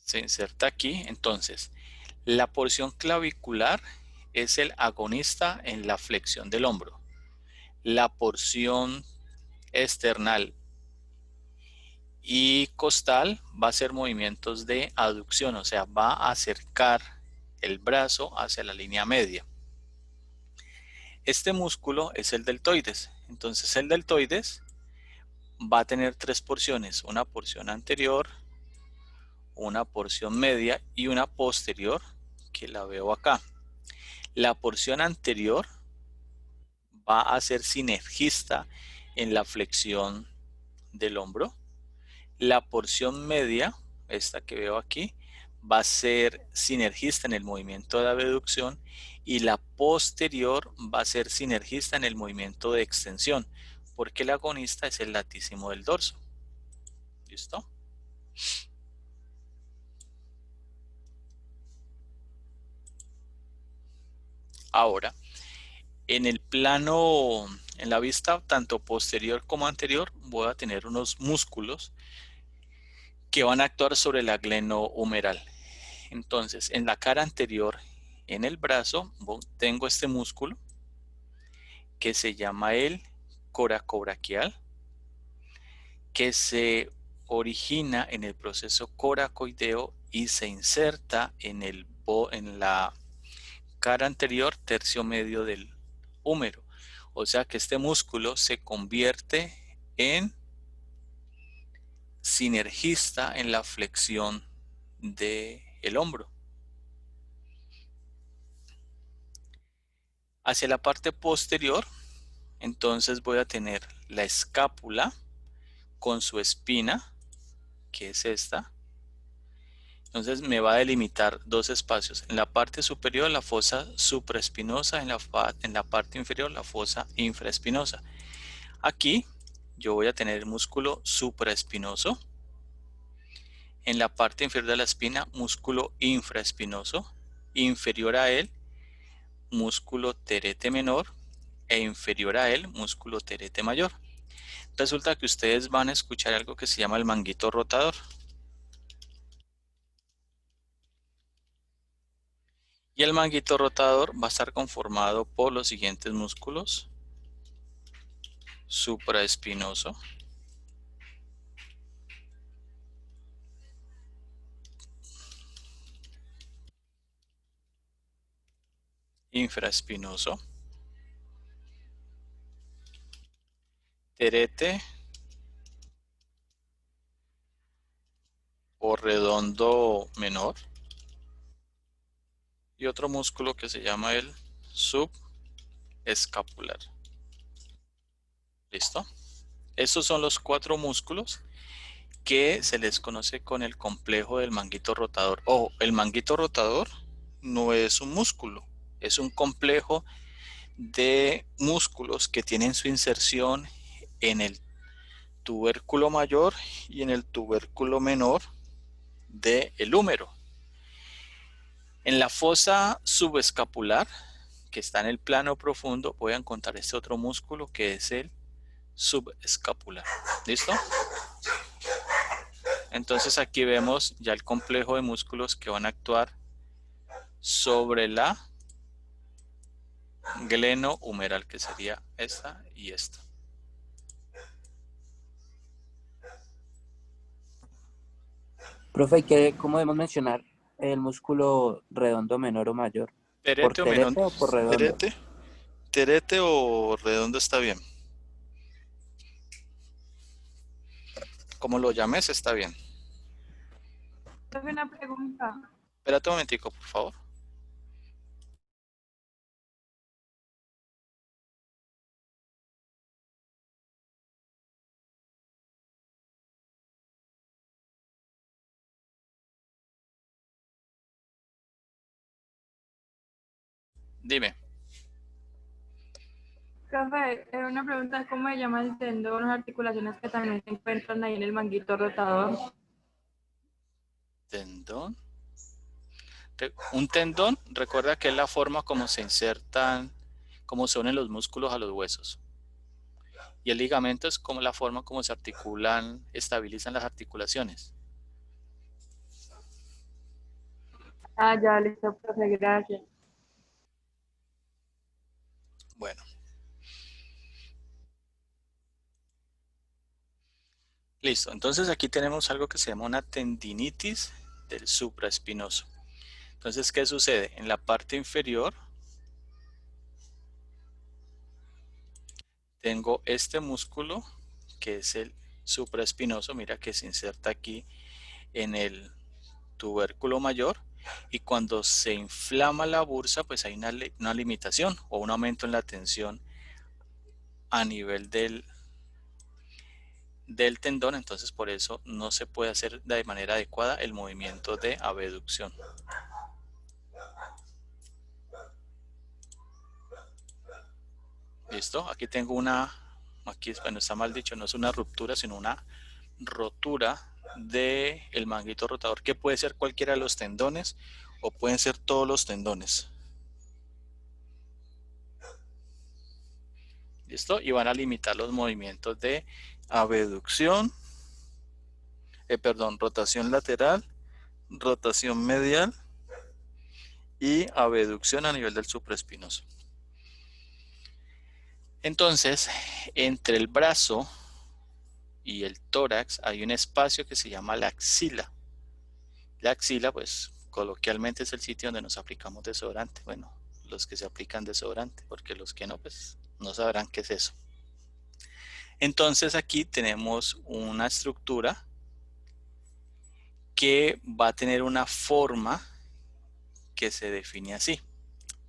Se inserta aquí, entonces, la porción clavicular es el agonista en la flexión del hombro. La porción esternal y costal va a hacer movimientos de aducción, o sea, va a acercar el brazo hacia la línea media. Este músculo es el deltoides. Entonces el deltoides va a tener tres porciones, una porción anterior, una porción media y una posterior, que la veo acá. La porción anterior va a ser sinergista en la flexión del hombro. La porción media, esta que veo aquí, va a ser sinergista en el movimiento de abducción y la posterior va a ser sinergista en el movimiento de extensión, porque el agonista es el latísimo del dorso. ¿Listo? Ahora, en el plano, en la vista tanto posterior como anterior, voy a tener unos músculos que van a actuar sobre la glenohumeral. Entonces, en la cara anterior, en el brazo, tengo este músculo que se llama el coracobraquial, que se origina en el proceso coracoideo y se inserta en la cara anterior, tercio medio del húmero. O sea que este músculo se convierte en sinergista en la flexión del hombro. Hacia la parte posterior, entonces voy a tener la escápula con su espina, que es esta. Entonces me va a delimitar dos espacios. En la parte superior la fosa supraespinosa, en la parte inferior la fosa infraespinosa. Aquí yo voy a tener el músculo supraespinoso. En la parte inferior de la espina, músculo infraespinoso. Inferior a él, músculo terete menor. E inferior a él, músculo terete mayor. Resulta que ustedes van a escuchar algo que se llama el manguito rotador. Y el manguito rotador va a estar conformado por los siguientes músculos: supraespinoso, infraespinoso, terete o redondo menor, y otro músculo que se llama el subescapular. ¿Listo? Estos son los cuatro músculos que se les conoce con el complejo del manguito rotador. Ojo, el manguito rotador no es un músculo, es un complejo de músculos que tienen su inserción en el tubérculo mayor y en el tubérculo menor del húmero. En la fosa subescapular, que está en el plano profundo, voy a encontrar este otro músculo que es el subescapular. ¿Listo? Entonces aquí vemos ya el complejo de músculos que van a actuar sobre la glenohumeral, que sería esta y esta. Profe, ¿cómo debemos mencionar el músculo redondo menor o mayor? ¿Por ¿Terete o menor? terete o por redondo? ¿Terete o redondo está bien? Como lo llames está bien. Profe, una pregunta. Espérate un momentico, por favor. Dime. Profe, una pregunta, ¿cómo se llama el tendón, las articulaciones que también se encuentran ahí en el manguito rotador? Tendón. Un tendón, recuerda que es la forma como se insertan, como se unen los músculos a los huesos. Y el ligamento es como la forma como se articulan, estabilizan las articulaciones. Ah, ya, listo, profe, gracias. Bueno. Listo, entonces aquí tenemos algo que se llama una tendinitis del supraespinoso. Entonces, ¿qué sucede? En la parte inferior tengo este músculo que es el supraespinoso, mira que se inserta aquí en el tubérculo mayor, y cuando se inflama la bursa pues hay una limitación o un aumento en la tensión a nivel del tendón, entonces por eso no se puede hacer de manera adecuada el movimiento de abducción. Listo, aquí tengo bueno, está mal dicho, no es una ruptura, sino una rotura del manguito rotador, que puede ser cualquiera de los tendones o pueden ser todos los tendones. ¿Listo? Y van a limitar los movimientos de abducción, rotación lateral, rotación medial y abducción a nivel del supraespinoso. Entonces, entre el brazo y el tórax hay un espacio que se llama la axila. La axila, pues, coloquialmente es el sitio donde nos aplicamos desodorante. Bueno, los que se aplican desodorante, porque los que no, pues, no sabrán qué es eso. Entonces, aquí tenemos una estructura que va a tener una forma que se define así.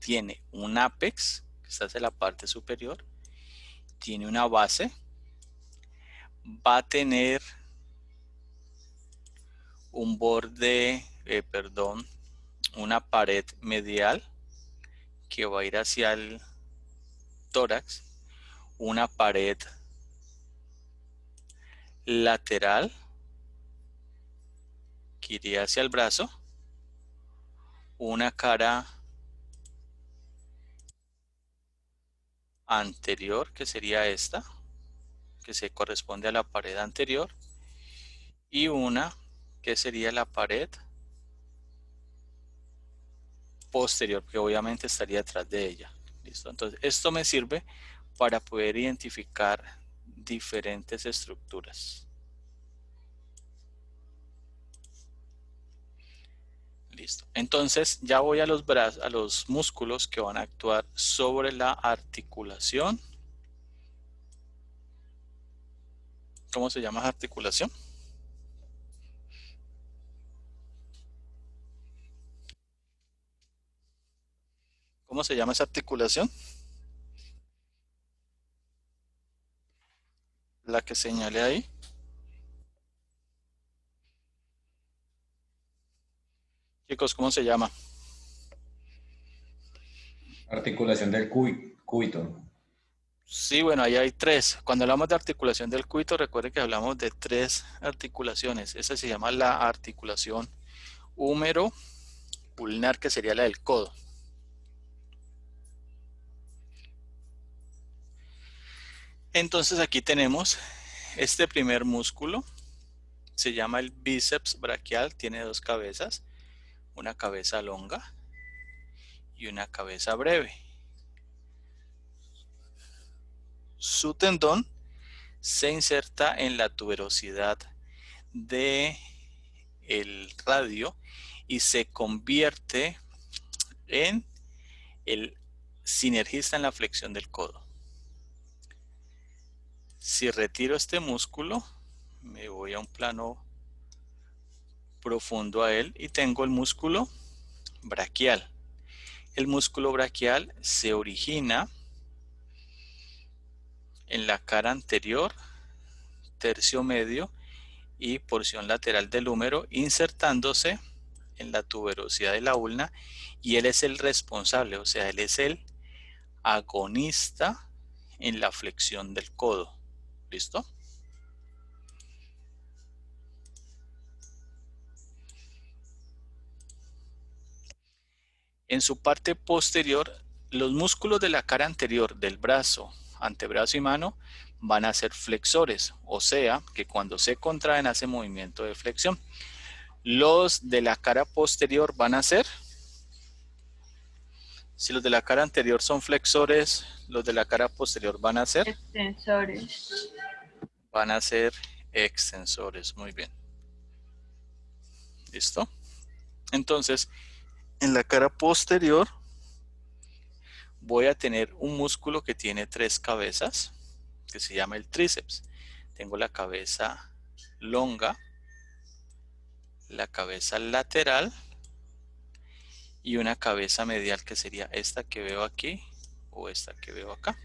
Tiene un ápex, que está hacia la parte superior, tiene una base, va a tener un borde, una pared medial que va a ir hacia el tórax, una pared lateral que iría hacia el brazo, una cara anterior que sería esta, que se corresponde a la pared anterior, y una que sería la pared posterior, que obviamente estaría detrás de ella. ¿Listo? Entonces, esto me sirve para poder identificar diferentes estructuras. Listo. Entonces, ya voy a los brazos, a los músculos que van a actuar sobre la articulación. ¿Cómo se llama esa articulación? ¿Cómo se llama esa articulación? La que señalé ahí. Chicos, ¿cómo se llama? Articulación del cúbito. Sí, bueno, ahí hay tres. Cuando hablamos de articulación del cúbito, recuerden que hablamos de tres articulaciones. Esa se llama la articulación húmero ulnar, que sería la del codo. Entonces aquí tenemos este primer músculo, se llama el bíceps braquial, tiene dos cabezas, una cabeza longa y una cabeza breve. Su tendón se inserta en la tuberosidad del radio y se convierte en el sinergista en la flexión del codo. Si retiro este músculo, me voy a un plano profundo a él y tengo el músculo braquial. El músculo braquial se origina en la cara anterior, tercio medio y porción lateral del húmero, insertándose en la tuberosidad de la ulna y él es el responsable, o sea, él es el agonista en la flexión del codo. ¿Listo? En su parte posterior, los músculos de la cara anterior del brazo, antebrazo y mano van a ser flexores, o sea, que cuando se contraen hace movimiento de flexión. Los de la cara posterior van a ser, si los de la cara anterior son flexores, los de la cara posterior van a ser Extensores. Van a ser extensores. Muy bien. ¿Listo? Entonces, en la cara posterior voy a tener un músculo que tiene 3 cabezas, que se llama el tríceps. Tengo la cabeza longa, la cabeza lateral y una cabeza medial que sería esta que veo aquí o esta que veo acá.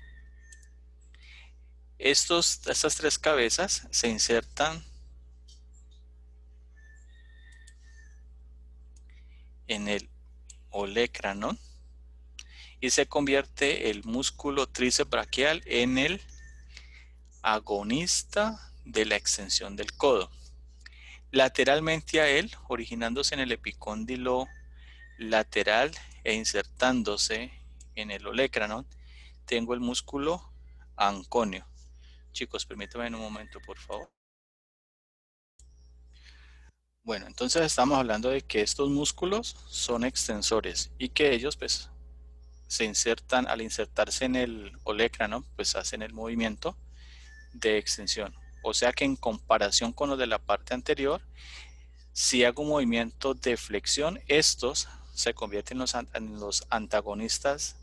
Estas 3 cabezas se insertan en el olecranon y se convierte el músculo tríceps braquial en el agonista de la extensión del codo. Lateralmente a él, originándose en el epicóndilo lateral e insertándose en el olecranon, tengo el músculo anconio. Chicos, permítanme un momento, por favor. Bueno, entonces estamos hablando de que estos músculos son extensores y que ellos pues se insertan, al insertarse en el olecranon, pues hacen el movimiento de extensión. O sea que en comparación con los de la parte anterior, si hago un movimiento de flexión, estos se convierten en los antagonistas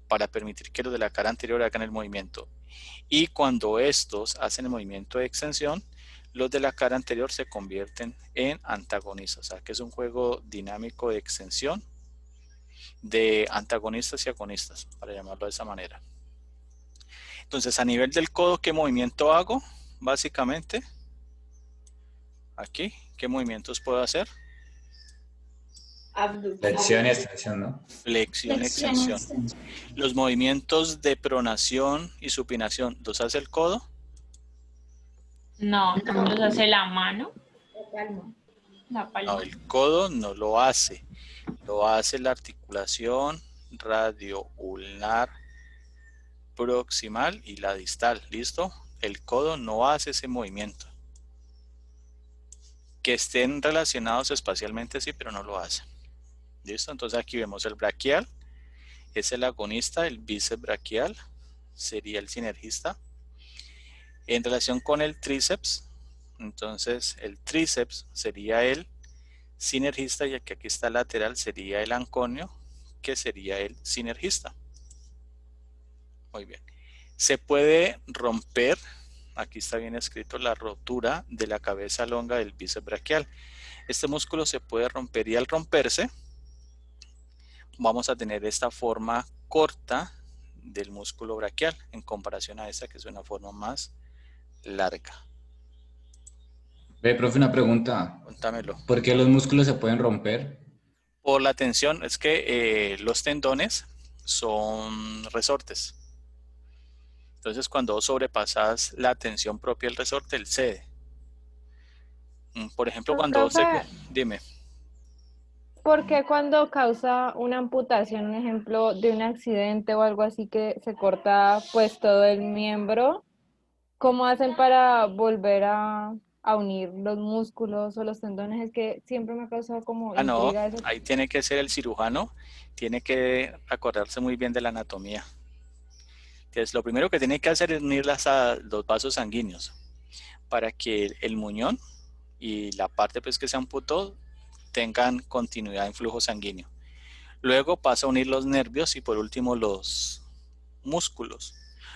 para permitir que los de la cara anterior hagan el movimiento. Y cuando estos hacen el movimiento de extensión, los de la cara anterior se convierten en antagonistas. O sea que es un juego dinámico de extensión de antagonistas y agonistas, para llamarlo de esa manera. Entonces, a nivel del codo, ¿qué movimiento hago? Básicamente, aquí, ¿qué movimientos puedo hacer? Flexión y extensión, ¿no? Flexión, extensión. Los movimientos de pronación y supinación, ¿los hace el codo? No, los hace la mano. La palma. No, el codo no lo hace. Lo hace la articulación radioulnar proximal y la distal. ¿Listo? El codo no hace ese movimiento. Que estén relacionados espacialmente sí, pero no lo hace. ¿Listo? Entonces aquí vemos el braquial. Es el agonista, el bíceps braquial. Sería el sinergista. En relación con el tríceps, entonces el tríceps sería el sinergista y el que aquí está lateral sería el anconio, que sería el sinergista. Muy bien. Se puede romper, aquí está bien escrito, la rotura de la cabeza longa del bíceps braquial. Este músculo se puede romper y al romperse vamos a tener esta forma corta del músculo braquial en comparación a esta que es una forma más larga. Ve, profe, una pregunta. Cuéntamelo. ¿Por qué los músculos se pueden romper? Por la tensión, es que los tendones son resortes. Entonces, cuando sobrepasas la tensión propia del resorte, él cede. Por ejemplo, cuando Dime. ¿Por qué cuando causa una amputación, un ejemplo de un accidente o algo así que se corta pues todo el miembro, cómo hacen para volver a unir los músculos o los tendones? Es que siempre me ha causado como No, intriga eso. ahí tiene que ser el cirujano, tiene que acordarse muy bien de la anatomía. Entonces, lo primero que tiene que hacer es unir los vasos sanguíneos para que el muñón y la parte pues, que se amputó tengan continuidad en flujo sanguíneo. Luego pasa a unir los nervios y por último los músculos.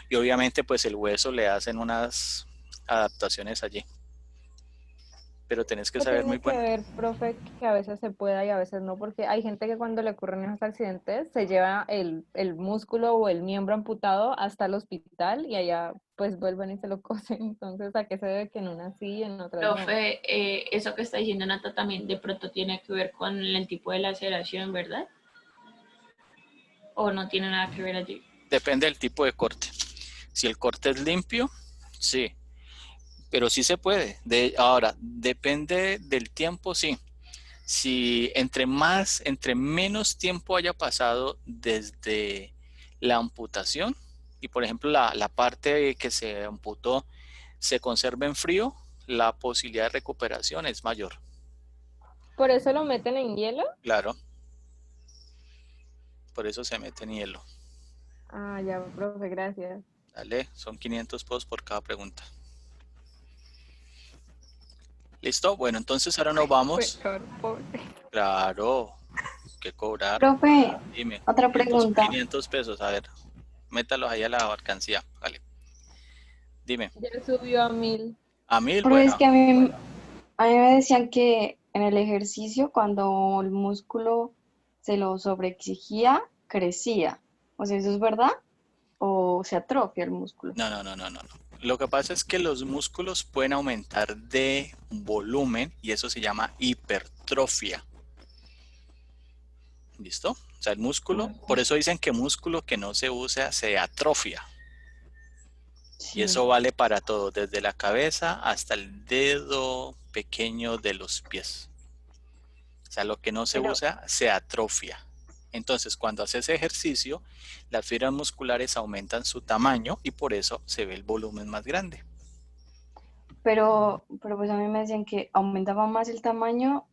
Y obviamente pues el hueso le hacen unas adaptaciones allí. pero tenés que ¿Qué saber muy tiene que bueno. ver, profe, que a veces se pueda y a veces no? Porque hay gente que cuando le ocurren esos accidentes se lleva el músculo o el miembro amputado hasta el hospital y allá pues vuelven y se lo cosen. Entonces, ¿a qué se debe que en unas sí y en otras no? Profe, eso que está diciendo Nata también de pronto tiene que ver con el tipo de laceración, ¿verdad? ¿O no tiene nada que ver allí? Depende del tipo de corte. Si el corte es limpio, sí. Pero sí se puede. Ahora, depende del tiempo, sí. Si entre menos tiempo haya pasado desde la amputación y por ejemplo la parte que se amputó se conserva en frío, la posibilidad de recuperación es mayor. ¿Por eso lo meten en hielo? Claro. Por eso se mete en hielo. Ah, ya, profe, gracias. Dale, son 500 pesos por cada pregunta. ¿Listo? Bueno, entonces ahora nos vamos. Claro, que cobrar. Profe, Dime. otra pregunta. 500 pesos, a ver. Métalos ahí a la alcancía. Vale. Dime. Ya subió a 1000. ¿A 1000? Pero Bueno. es que a mí me decían que en el ejercicio, cuando el músculo se lo sobreexigía, crecía. O sea, ¿eso es verdad? ¿O se atrofia el músculo? No. Lo que pasa es que los músculos pueden aumentar de volumen y eso se llama hipertrofia. ¿Listo? O sea, el músculo, por eso dicen que músculo que no se usa se atrofia. Y eso vale para todo, desde la cabeza hasta el dedo pequeño de los pies. O sea, lo que no se usa se atrofia. Entonces, cuando haces ejercicio, las fibras musculares aumentan su tamaño y por eso se ve el volumen más grande. Pero pues a mí me decían que aumentaba más el tamaño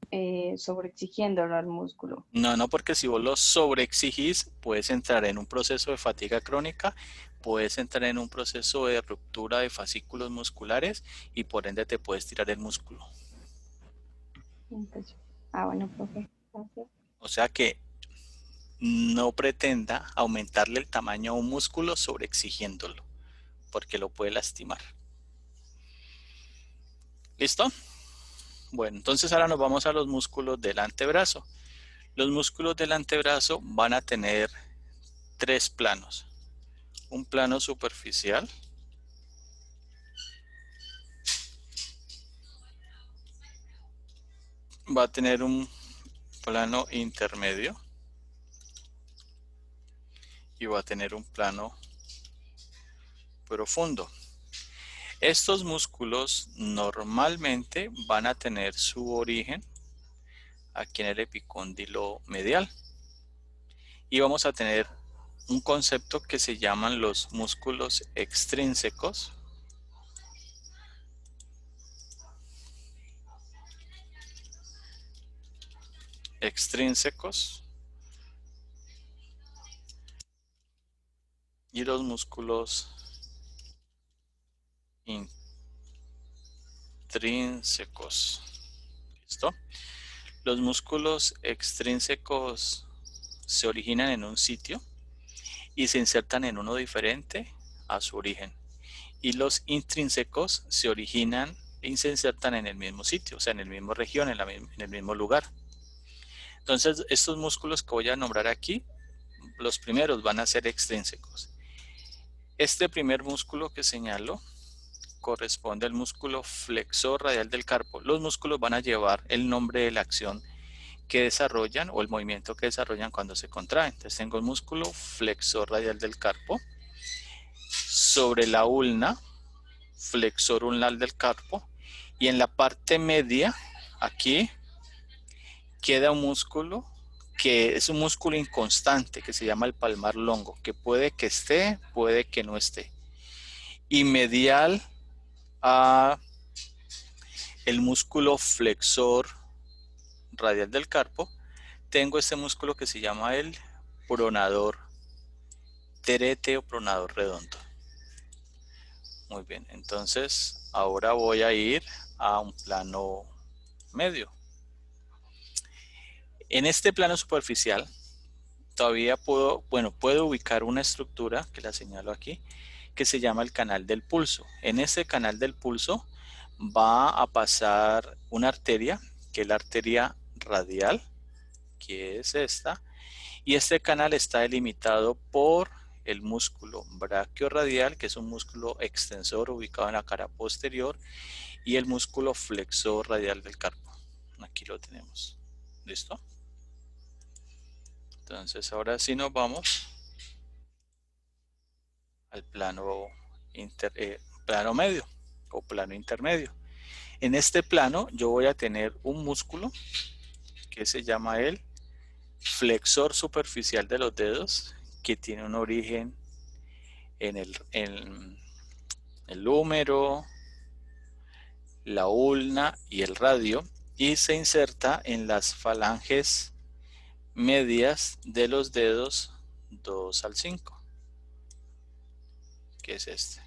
sobreexigiéndolo al músculo. No, porque si vos lo sobreexigís, puedes entrar en un proceso de fatiga crónica, puedes entrar en un proceso de ruptura de fascículos musculares y por ende te puedes tirar el músculo. Entonces, bueno, profe, gracias. O sea que no pretenda aumentarle el tamaño a un músculo sobreexigiéndolo, porque lo puede lastimar. ¿Listo? Bueno, entonces ahora nos vamos a los músculos del antebrazo. Los músculos del antebrazo van a tener 3 planos. Un plano superficial. Va a tener un plano intermedio. Y va a tener un plano profundo. Estos músculos normalmente van a tener su origen aquí en el epicóndilo medial. Y vamos a tener un concepto que se llaman los músculos extrínsecos. Y los músculos intrínsecos. ¿Listo? Los músculos extrínsecos se originan en un sitio y se insertan en uno diferente a su origen. Y los intrínsecos se originan y se insertan en el mismo sitio, o sea, en la misma región, en el mismo lugar. Entonces, estos músculos que voy a nombrar aquí, los primeros van a ser extrínsecos. Este primer músculo que señalo corresponde al músculo flexor radial del carpo. Los músculos van a llevar el nombre de la acción que desarrollan o el movimiento que desarrollan cuando se contraen. Entonces tengo el músculo flexor radial del carpo. Sobre la ulna, flexor ulnar del carpo. Y en la parte media, aquí, queda un músculo que es un músculo inconstante que se llama el palmar longo, que puede que esté, puede que no esté. Y medial a el músculo flexor radial del carpo, tengo este músculo que se llama el pronador terete o pronador redondo. Muy bien, entonces ahora voy a ir a un plano medio. En este plano superficial todavía puedo ubicar una estructura que la señalo aquí, que se llama el canal del pulso. En ese canal del pulso va a pasar una arteria, que es la arteria radial, que es esta, y este canal está delimitado por el músculo braquiorradial, que es un músculo extensor ubicado en la cara posterior, y el músculo flexor radial del carpo. Aquí lo tenemos. ¿Listo? Entonces ahora sí nos vamos al plano medio o plano intermedio. En este plano yo voy a tener un músculo que se llama el flexor superficial de los dedos, que tiene un origen en el húmero, la ulna y el radio, y se inserta en las falanges medias de los dedos 2 al 5, que es este.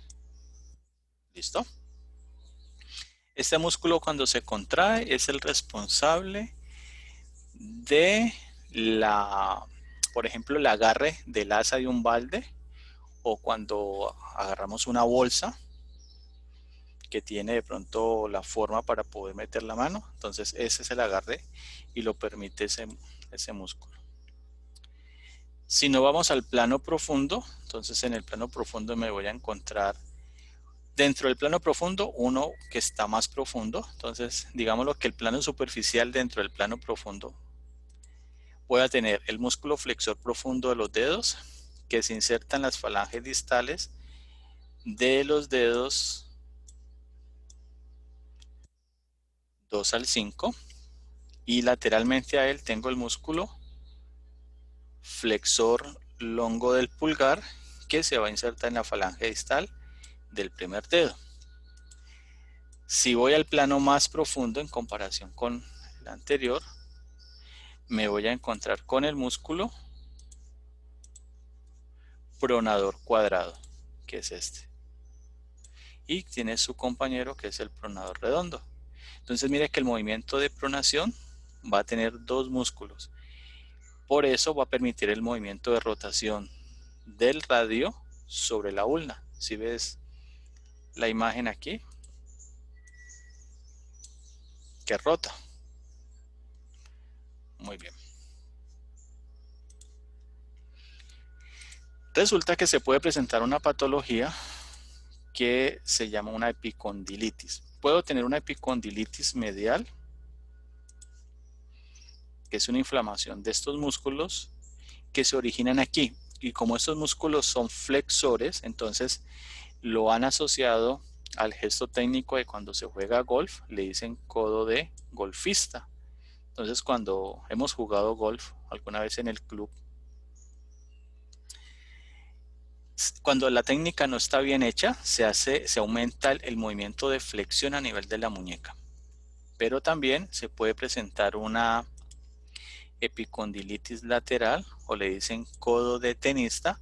¿Listo? Este músculo, cuando se contrae, es el responsable de por ejemplo, el agarre del asa de un balde, o cuando agarramos una bolsa que tiene de pronto la forma para poder meter la mano. Entonces ese es el agarre y lo permite ese músculo. Si no vamos al plano profundo, entonces en el plano profundo me voy a encontrar dentro del plano profundo uno que está más profundo. Entonces digámoslo que el plano superficial dentro del plano profundo, voy a tener el músculo flexor profundo de los dedos, que se inserta en las falanges distales de los dedos 2 al 5, y lateralmente a él tengo el músculo flexor longo del pulgar, que se va a insertar en la falange distal del primer dedo. Si voy al plano más profundo en comparación con el anterior, me voy a encontrar con el músculo pronador cuadrado, que es este, y tiene su compañero, que es el pronador redondo. Entonces mire que el movimiento de pronación va a tener dos músculos. Por eso va a permitir el movimiento de rotación del radio sobre la ulna. Si ves la imagen aquí, que rota. Muy bien. Resulta que se puede presentar una patología que se llama una epicondilitis. Puedo tener una epicondilitis medial, que es una inflamación de estos músculos que se originan aquí. Y como estos músculos son flexores, entonces lo han asociado al gesto técnico de cuando se juega golf, le dicen codo de golfista. Entonces cuando hemos jugado golf alguna vez en el club, cuando la técnica no está bien hecha, se aumenta el movimiento de flexión a nivel de la muñeca. Pero también se puede presentar una epicondilitis lateral, o le dicen codo de tenista,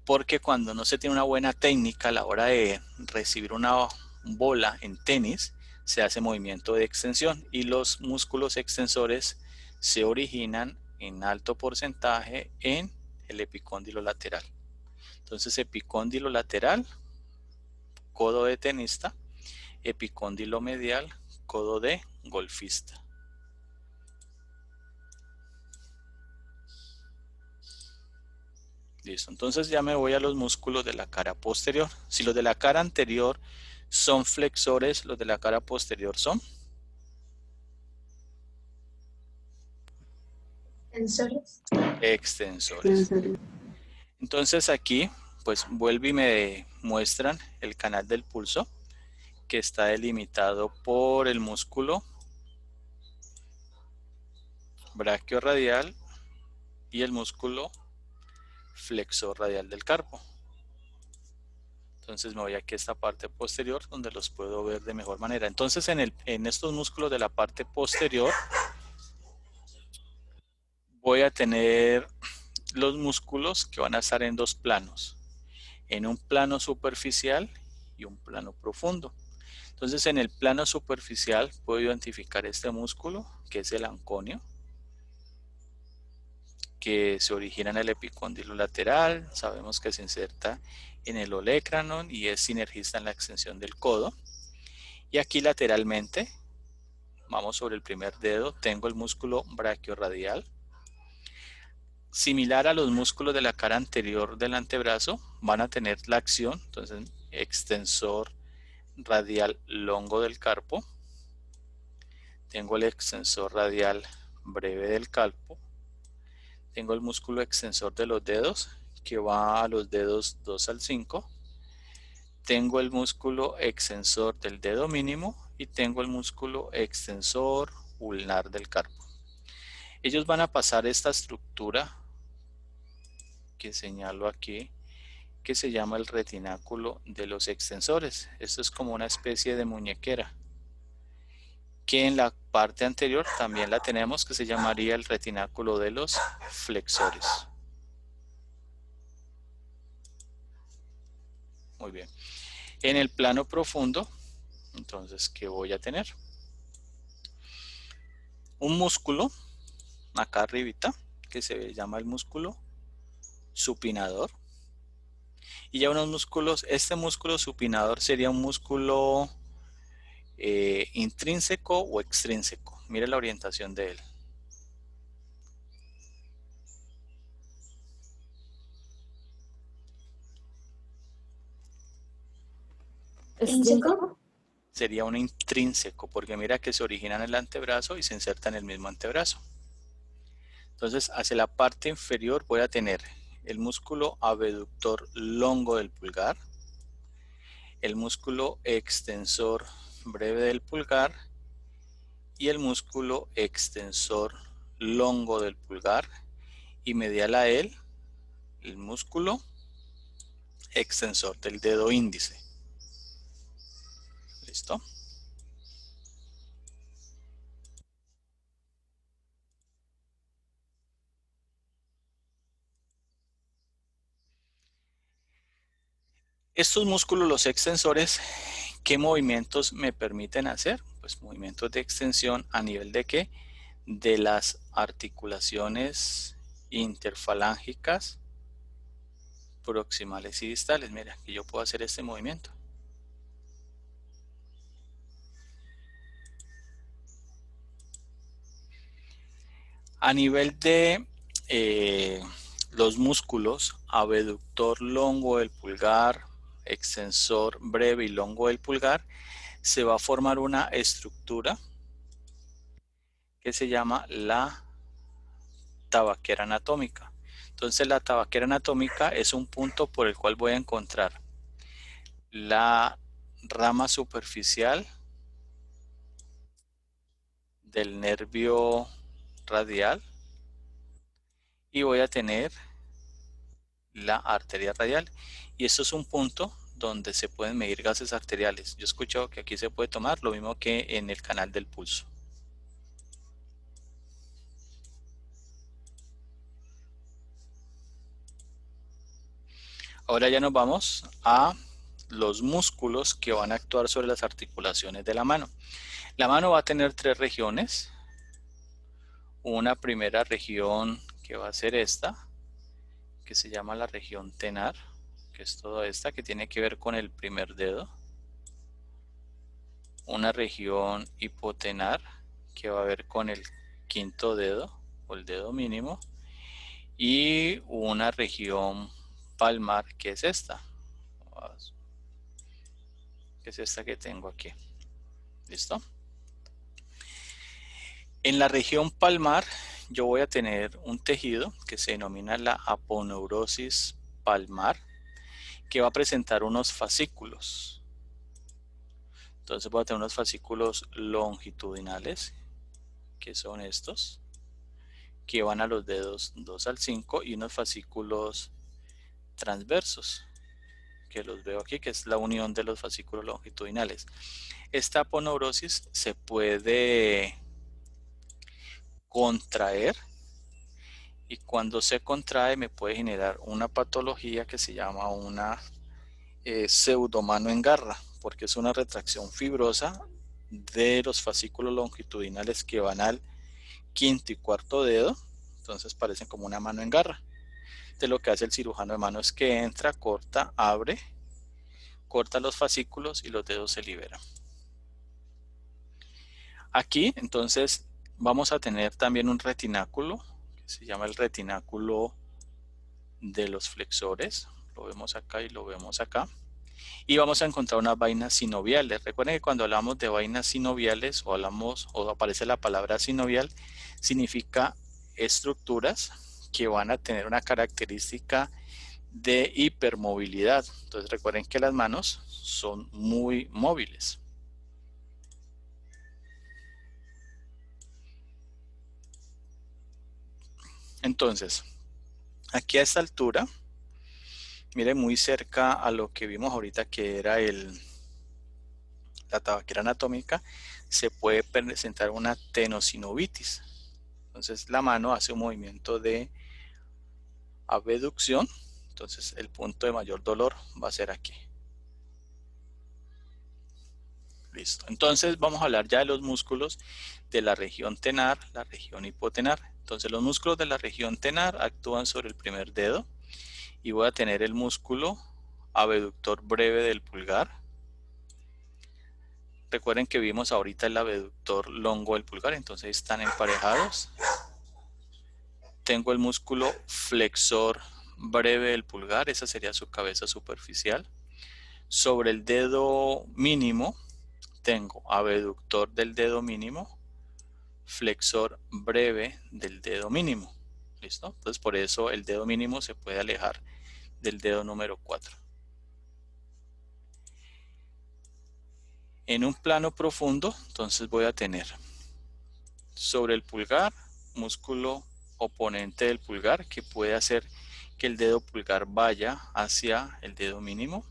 porque cuando no se tiene una buena técnica a la hora de recibir una bola en tenis, se hace movimiento de extensión, y los músculos extensores se originan en alto porcentaje en el epicóndilo lateral. Entonces, epicóndilo lateral, codo de tenista; epicóndilo medial, codo de golfista. Listo, entonces ya me voy a los músculos de la cara posterior. Si los de la cara anterior son flexores, los de la cara posterior son extensores. Entonces aquí pues vuelve y me muestran el canal del pulso, que está delimitado por el músculo braquiorradial y el músculo flexor radial del carpo. Entonces me voy aquí a esta parte posterior, donde los puedo ver de mejor manera. Entonces en estos músculos de la parte posterior voy a tener los músculos que van a estar en dos planos, en un plano superficial y un plano profundo. Entonces en el plano superficial puedo identificar este músculo, que es el anconio, que se origina en el epicóndilo lateral. Sabemos que se inserta en el olecranon y es sinergista en la extensión del codo. Y aquí lateralmente, vamos sobre el primer dedo, tengo el músculo braquiorradial. Similar a los músculos de la cara anterior del antebrazo, van a tener la acción, entonces extensor radial longo del carpo. Tengo el extensor radial breve del carpo. Tengo el músculo extensor de los dedos, que va a los dedos 2 al 5. Tengo el músculo extensor del dedo mínimo y tengo el músculo extensor ulnar del carpo. Ellos van a pasar esta estructura que señalo aquí, que se llama el retináculo de los extensores. Esto es como una especie de muñequera, que en la parte anterior también la tenemos, que se llamaría el retináculo de los flexores. Muy bien. En el plano profundo, entonces, ¿qué voy a tener? Un músculo, acá arribita, que se llama el músculo supinador. Y ya unos músculos, este músculo supinador sería un músculo intrínseco o extrínseco. Mire la orientación de él. ¿Extrínseco? Sería un intrínseco, porque mira que se origina en el antebrazo y se inserta en el mismo antebrazo. Entonces, hacia la parte inferior voy a tener el músculo abductor longo del pulgar, el músculo extensor breve del pulgar y el músculo extensor longo del pulgar, y medial a él el músculo extensor del dedo índice. ¿Listo? Estos músculos, los extensores, ¿qué movimientos me permiten hacer? Pues movimientos de extensión a nivel de ¿qué? De las articulaciones interfalángicas proximales y distales. Mira, que yo puedo hacer este movimiento. A nivel de los músculos abductor longo del pulgar, extensor breve y longo del pulgar, se va a formar una estructura que se llama la tabaquera anatómica. Entonces la tabaquera anatómica es un punto por el cual voy a encontrar la rama superficial del nervio radial y voy a tener la arteria radial, y esto es un punto donde se pueden medir gases arteriales. Yo he escuchado que aquí se puede tomar lo mismo que en el canal del pulso. Ahora ya nos vamos a los músculos que van a actuar sobre las articulaciones de la mano. La mano va a tener tres regiones. Una primera región que va a ser esta, que se llama la región tenar, que es toda esta, que tiene que ver con el primer dedo. Una región hipotenar, que va a ver con el quinto dedo, o el dedo mínimo. Y una región palmar, que es esta. Que es esta que tengo aquí. ¿Listo? En la región palmar yo voy a tener un tejido que se denomina la aponeurosis palmar, que va a presentar unos fascículos. Entonces voy a tener unos fascículos longitudinales, que son estos, que van a los dedos 2 al 5, y unos fascículos transversos, que los veo aquí, que es la unión de los fascículos longitudinales. Esta aponeurosis se puede contraer, y cuando se contrae me puede generar una patología que se llama una pseudomano en garra, porque es una retracción fibrosa de los fascículos longitudinales que van al quinto y cuarto dedo. Entonces parecen como una mano en garra. Entonces lo que hace el cirujano de mano es que entra, corta, abre, corta los fascículos y los dedos se liberan. Aquí, entonces, vamos a tener también un retináculo, que se llama el retináculo de los flexores. Lo vemos acá y lo vemos acá. Y vamos a encontrar unas vainas sinoviales. Recuerden que cuando hablamos de vainas sinoviales o aparece la palabra sinovial, significa estructuras que van a tener una característica de hipermovilidad. Entonces recuerden que las manos son muy móviles. Entonces, aquí a esta altura, miren, muy cerca a lo que vimos ahorita que era la tabaquera anatómica, se puede presentar una tenosinovitis. Entonces la mano hace un movimiento de abducción. Entonces el punto de mayor dolor va a ser aquí. Listo. Entonces vamos a hablar ya de los músculos de la región tenar, la región hipotenar. Entonces los músculos de la región tenar actúan sobre el primer dedo y voy a tener el músculo abductor breve del pulgar. Recuerden que vimos ahorita el abductor longo del pulgar, entonces están emparejados. Tengo el músculo flexor breve del pulgar, esa sería su cabeza superficial. Sobre el dedo mínimo tengo abductor del dedo mínimo, flexor breve del dedo mínimo. ¿Listo? Entonces por eso el dedo mínimo se puede alejar del dedo número 4. En un plano profundo, entonces voy a tener sobre el pulgar, músculo oponente del pulgar, que puede hacer que el dedo pulgar vaya hacia el dedo mínimo.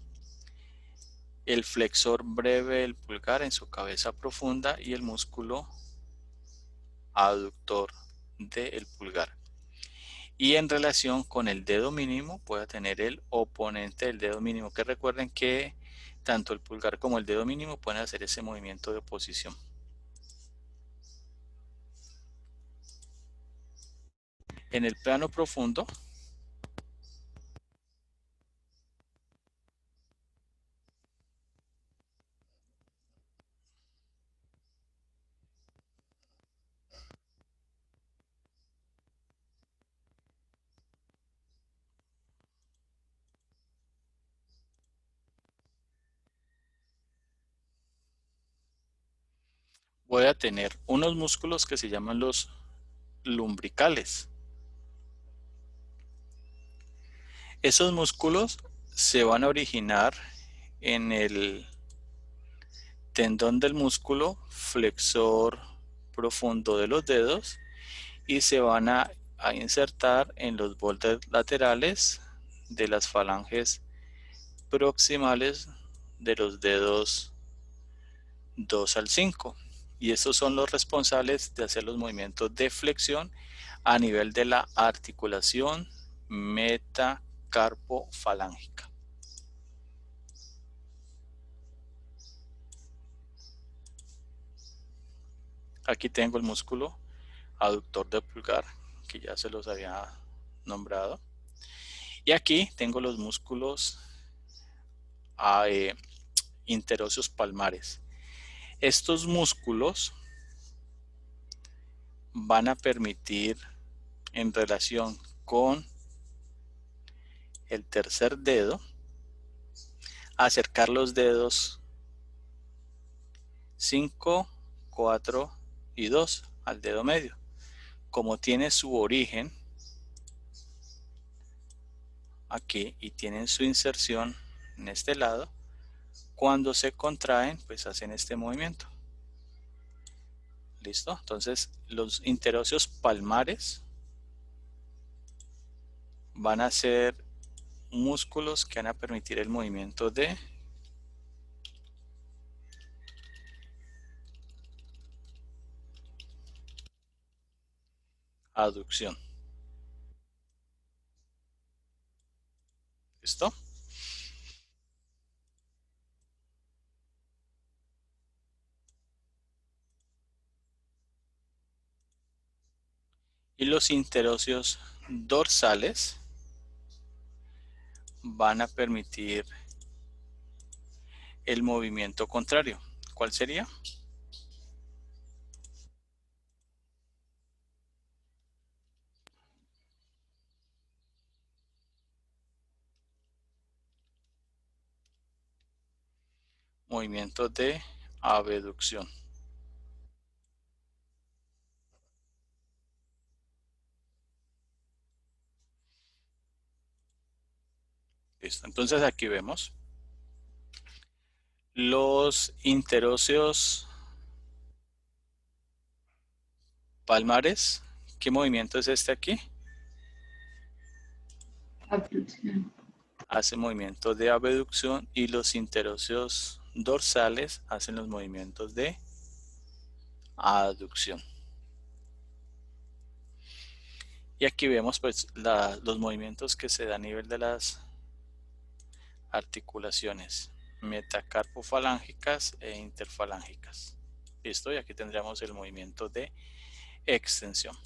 El flexor breve del pulgar en su cabeza profunda y el músculo aductor del pulgar. Y en relación con el dedo mínimo, voy a tener el oponente del dedo mínimo, que recuerden que tanto el pulgar como el dedo mínimo pueden hacer ese movimiento de oposición. En el plano profundo, voy a tener unos músculos que se llaman los lumbricales. Esos músculos se van a originar en el tendón del músculo flexor profundo de los dedos y se van a insertar en los bordes laterales de las falanges proximales de los dedos 2 al 5. Y estos son los responsables de hacer los movimientos de flexión a nivel de la articulación metacarpofalángica. Aquí tengo el músculo aductor del pulgar, que ya se los había nombrado. Y aquí tengo los músculos interóseos palmares. Estos músculos van a permitir, en relación con el tercer dedo, acercar los dedos 5, 4 y 2 al dedo medio. Como tiene su origen aquí y tienen su inserción en este lado, cuando se contraen, pues hacen este movimiento. ¿Listo? Entonces, los interóseos palmares van a ser músculos que van a permitir el movimiento de aducción. ¿Listo? Y los interóseos dorsales van a permitir el movimiento contrario. ¿Cuál sería? movimiento de abducción. Listo, entonces aquí vemos los interóseos palmares. ¿Qué movimiento es este aquí? Abducción. Hace movimientos de abducción y los interóseos dorsales hacen los movimientos de aducción. Y aquí vemos pues los movimientos que se dan a nivel de las articulaciones metacarpofalángicas e interfalángicas. Listo, y aquí tendríamos el movimiento de extensión.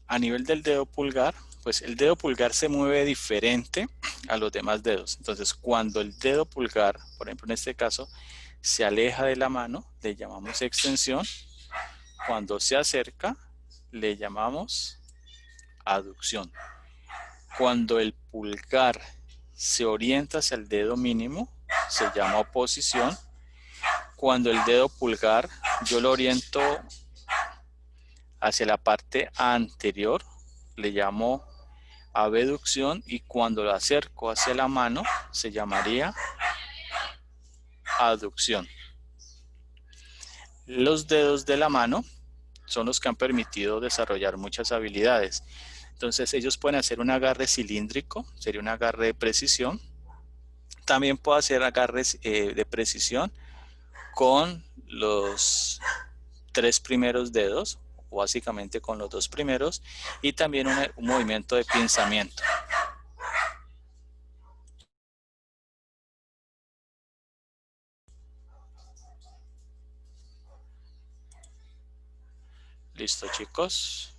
A nivel del dedo pulgar, pues el dedo pulgar se mueve diferente a los demás dedos. Entonces, cuando el dedo pulgar, por ejemplo en este caso, se aleja de la mano, le llamamos extensión. Cuando se acerca, le llamamos aducción. Cuando el pulgar se orienta hacia el dedo mínimo, se llama oposición. Cuando el dedo pulgar yo lo oriento hacia la parte anterior, le llamo abducción, y cuando lo acerco hacia la mano, se llamaría aducción. Los dedos de la mano son los que han permitido desarrollar muchas habilidades. Entonces ellos pueden hacer un agarre cilíndrico, sería un agarre de precisión. También puedo hacer agarres de precisión con los 3 primeros dedos, o básicamente con los 2 primeros, y también un movimiento de pinzamiento. Listo, chicos.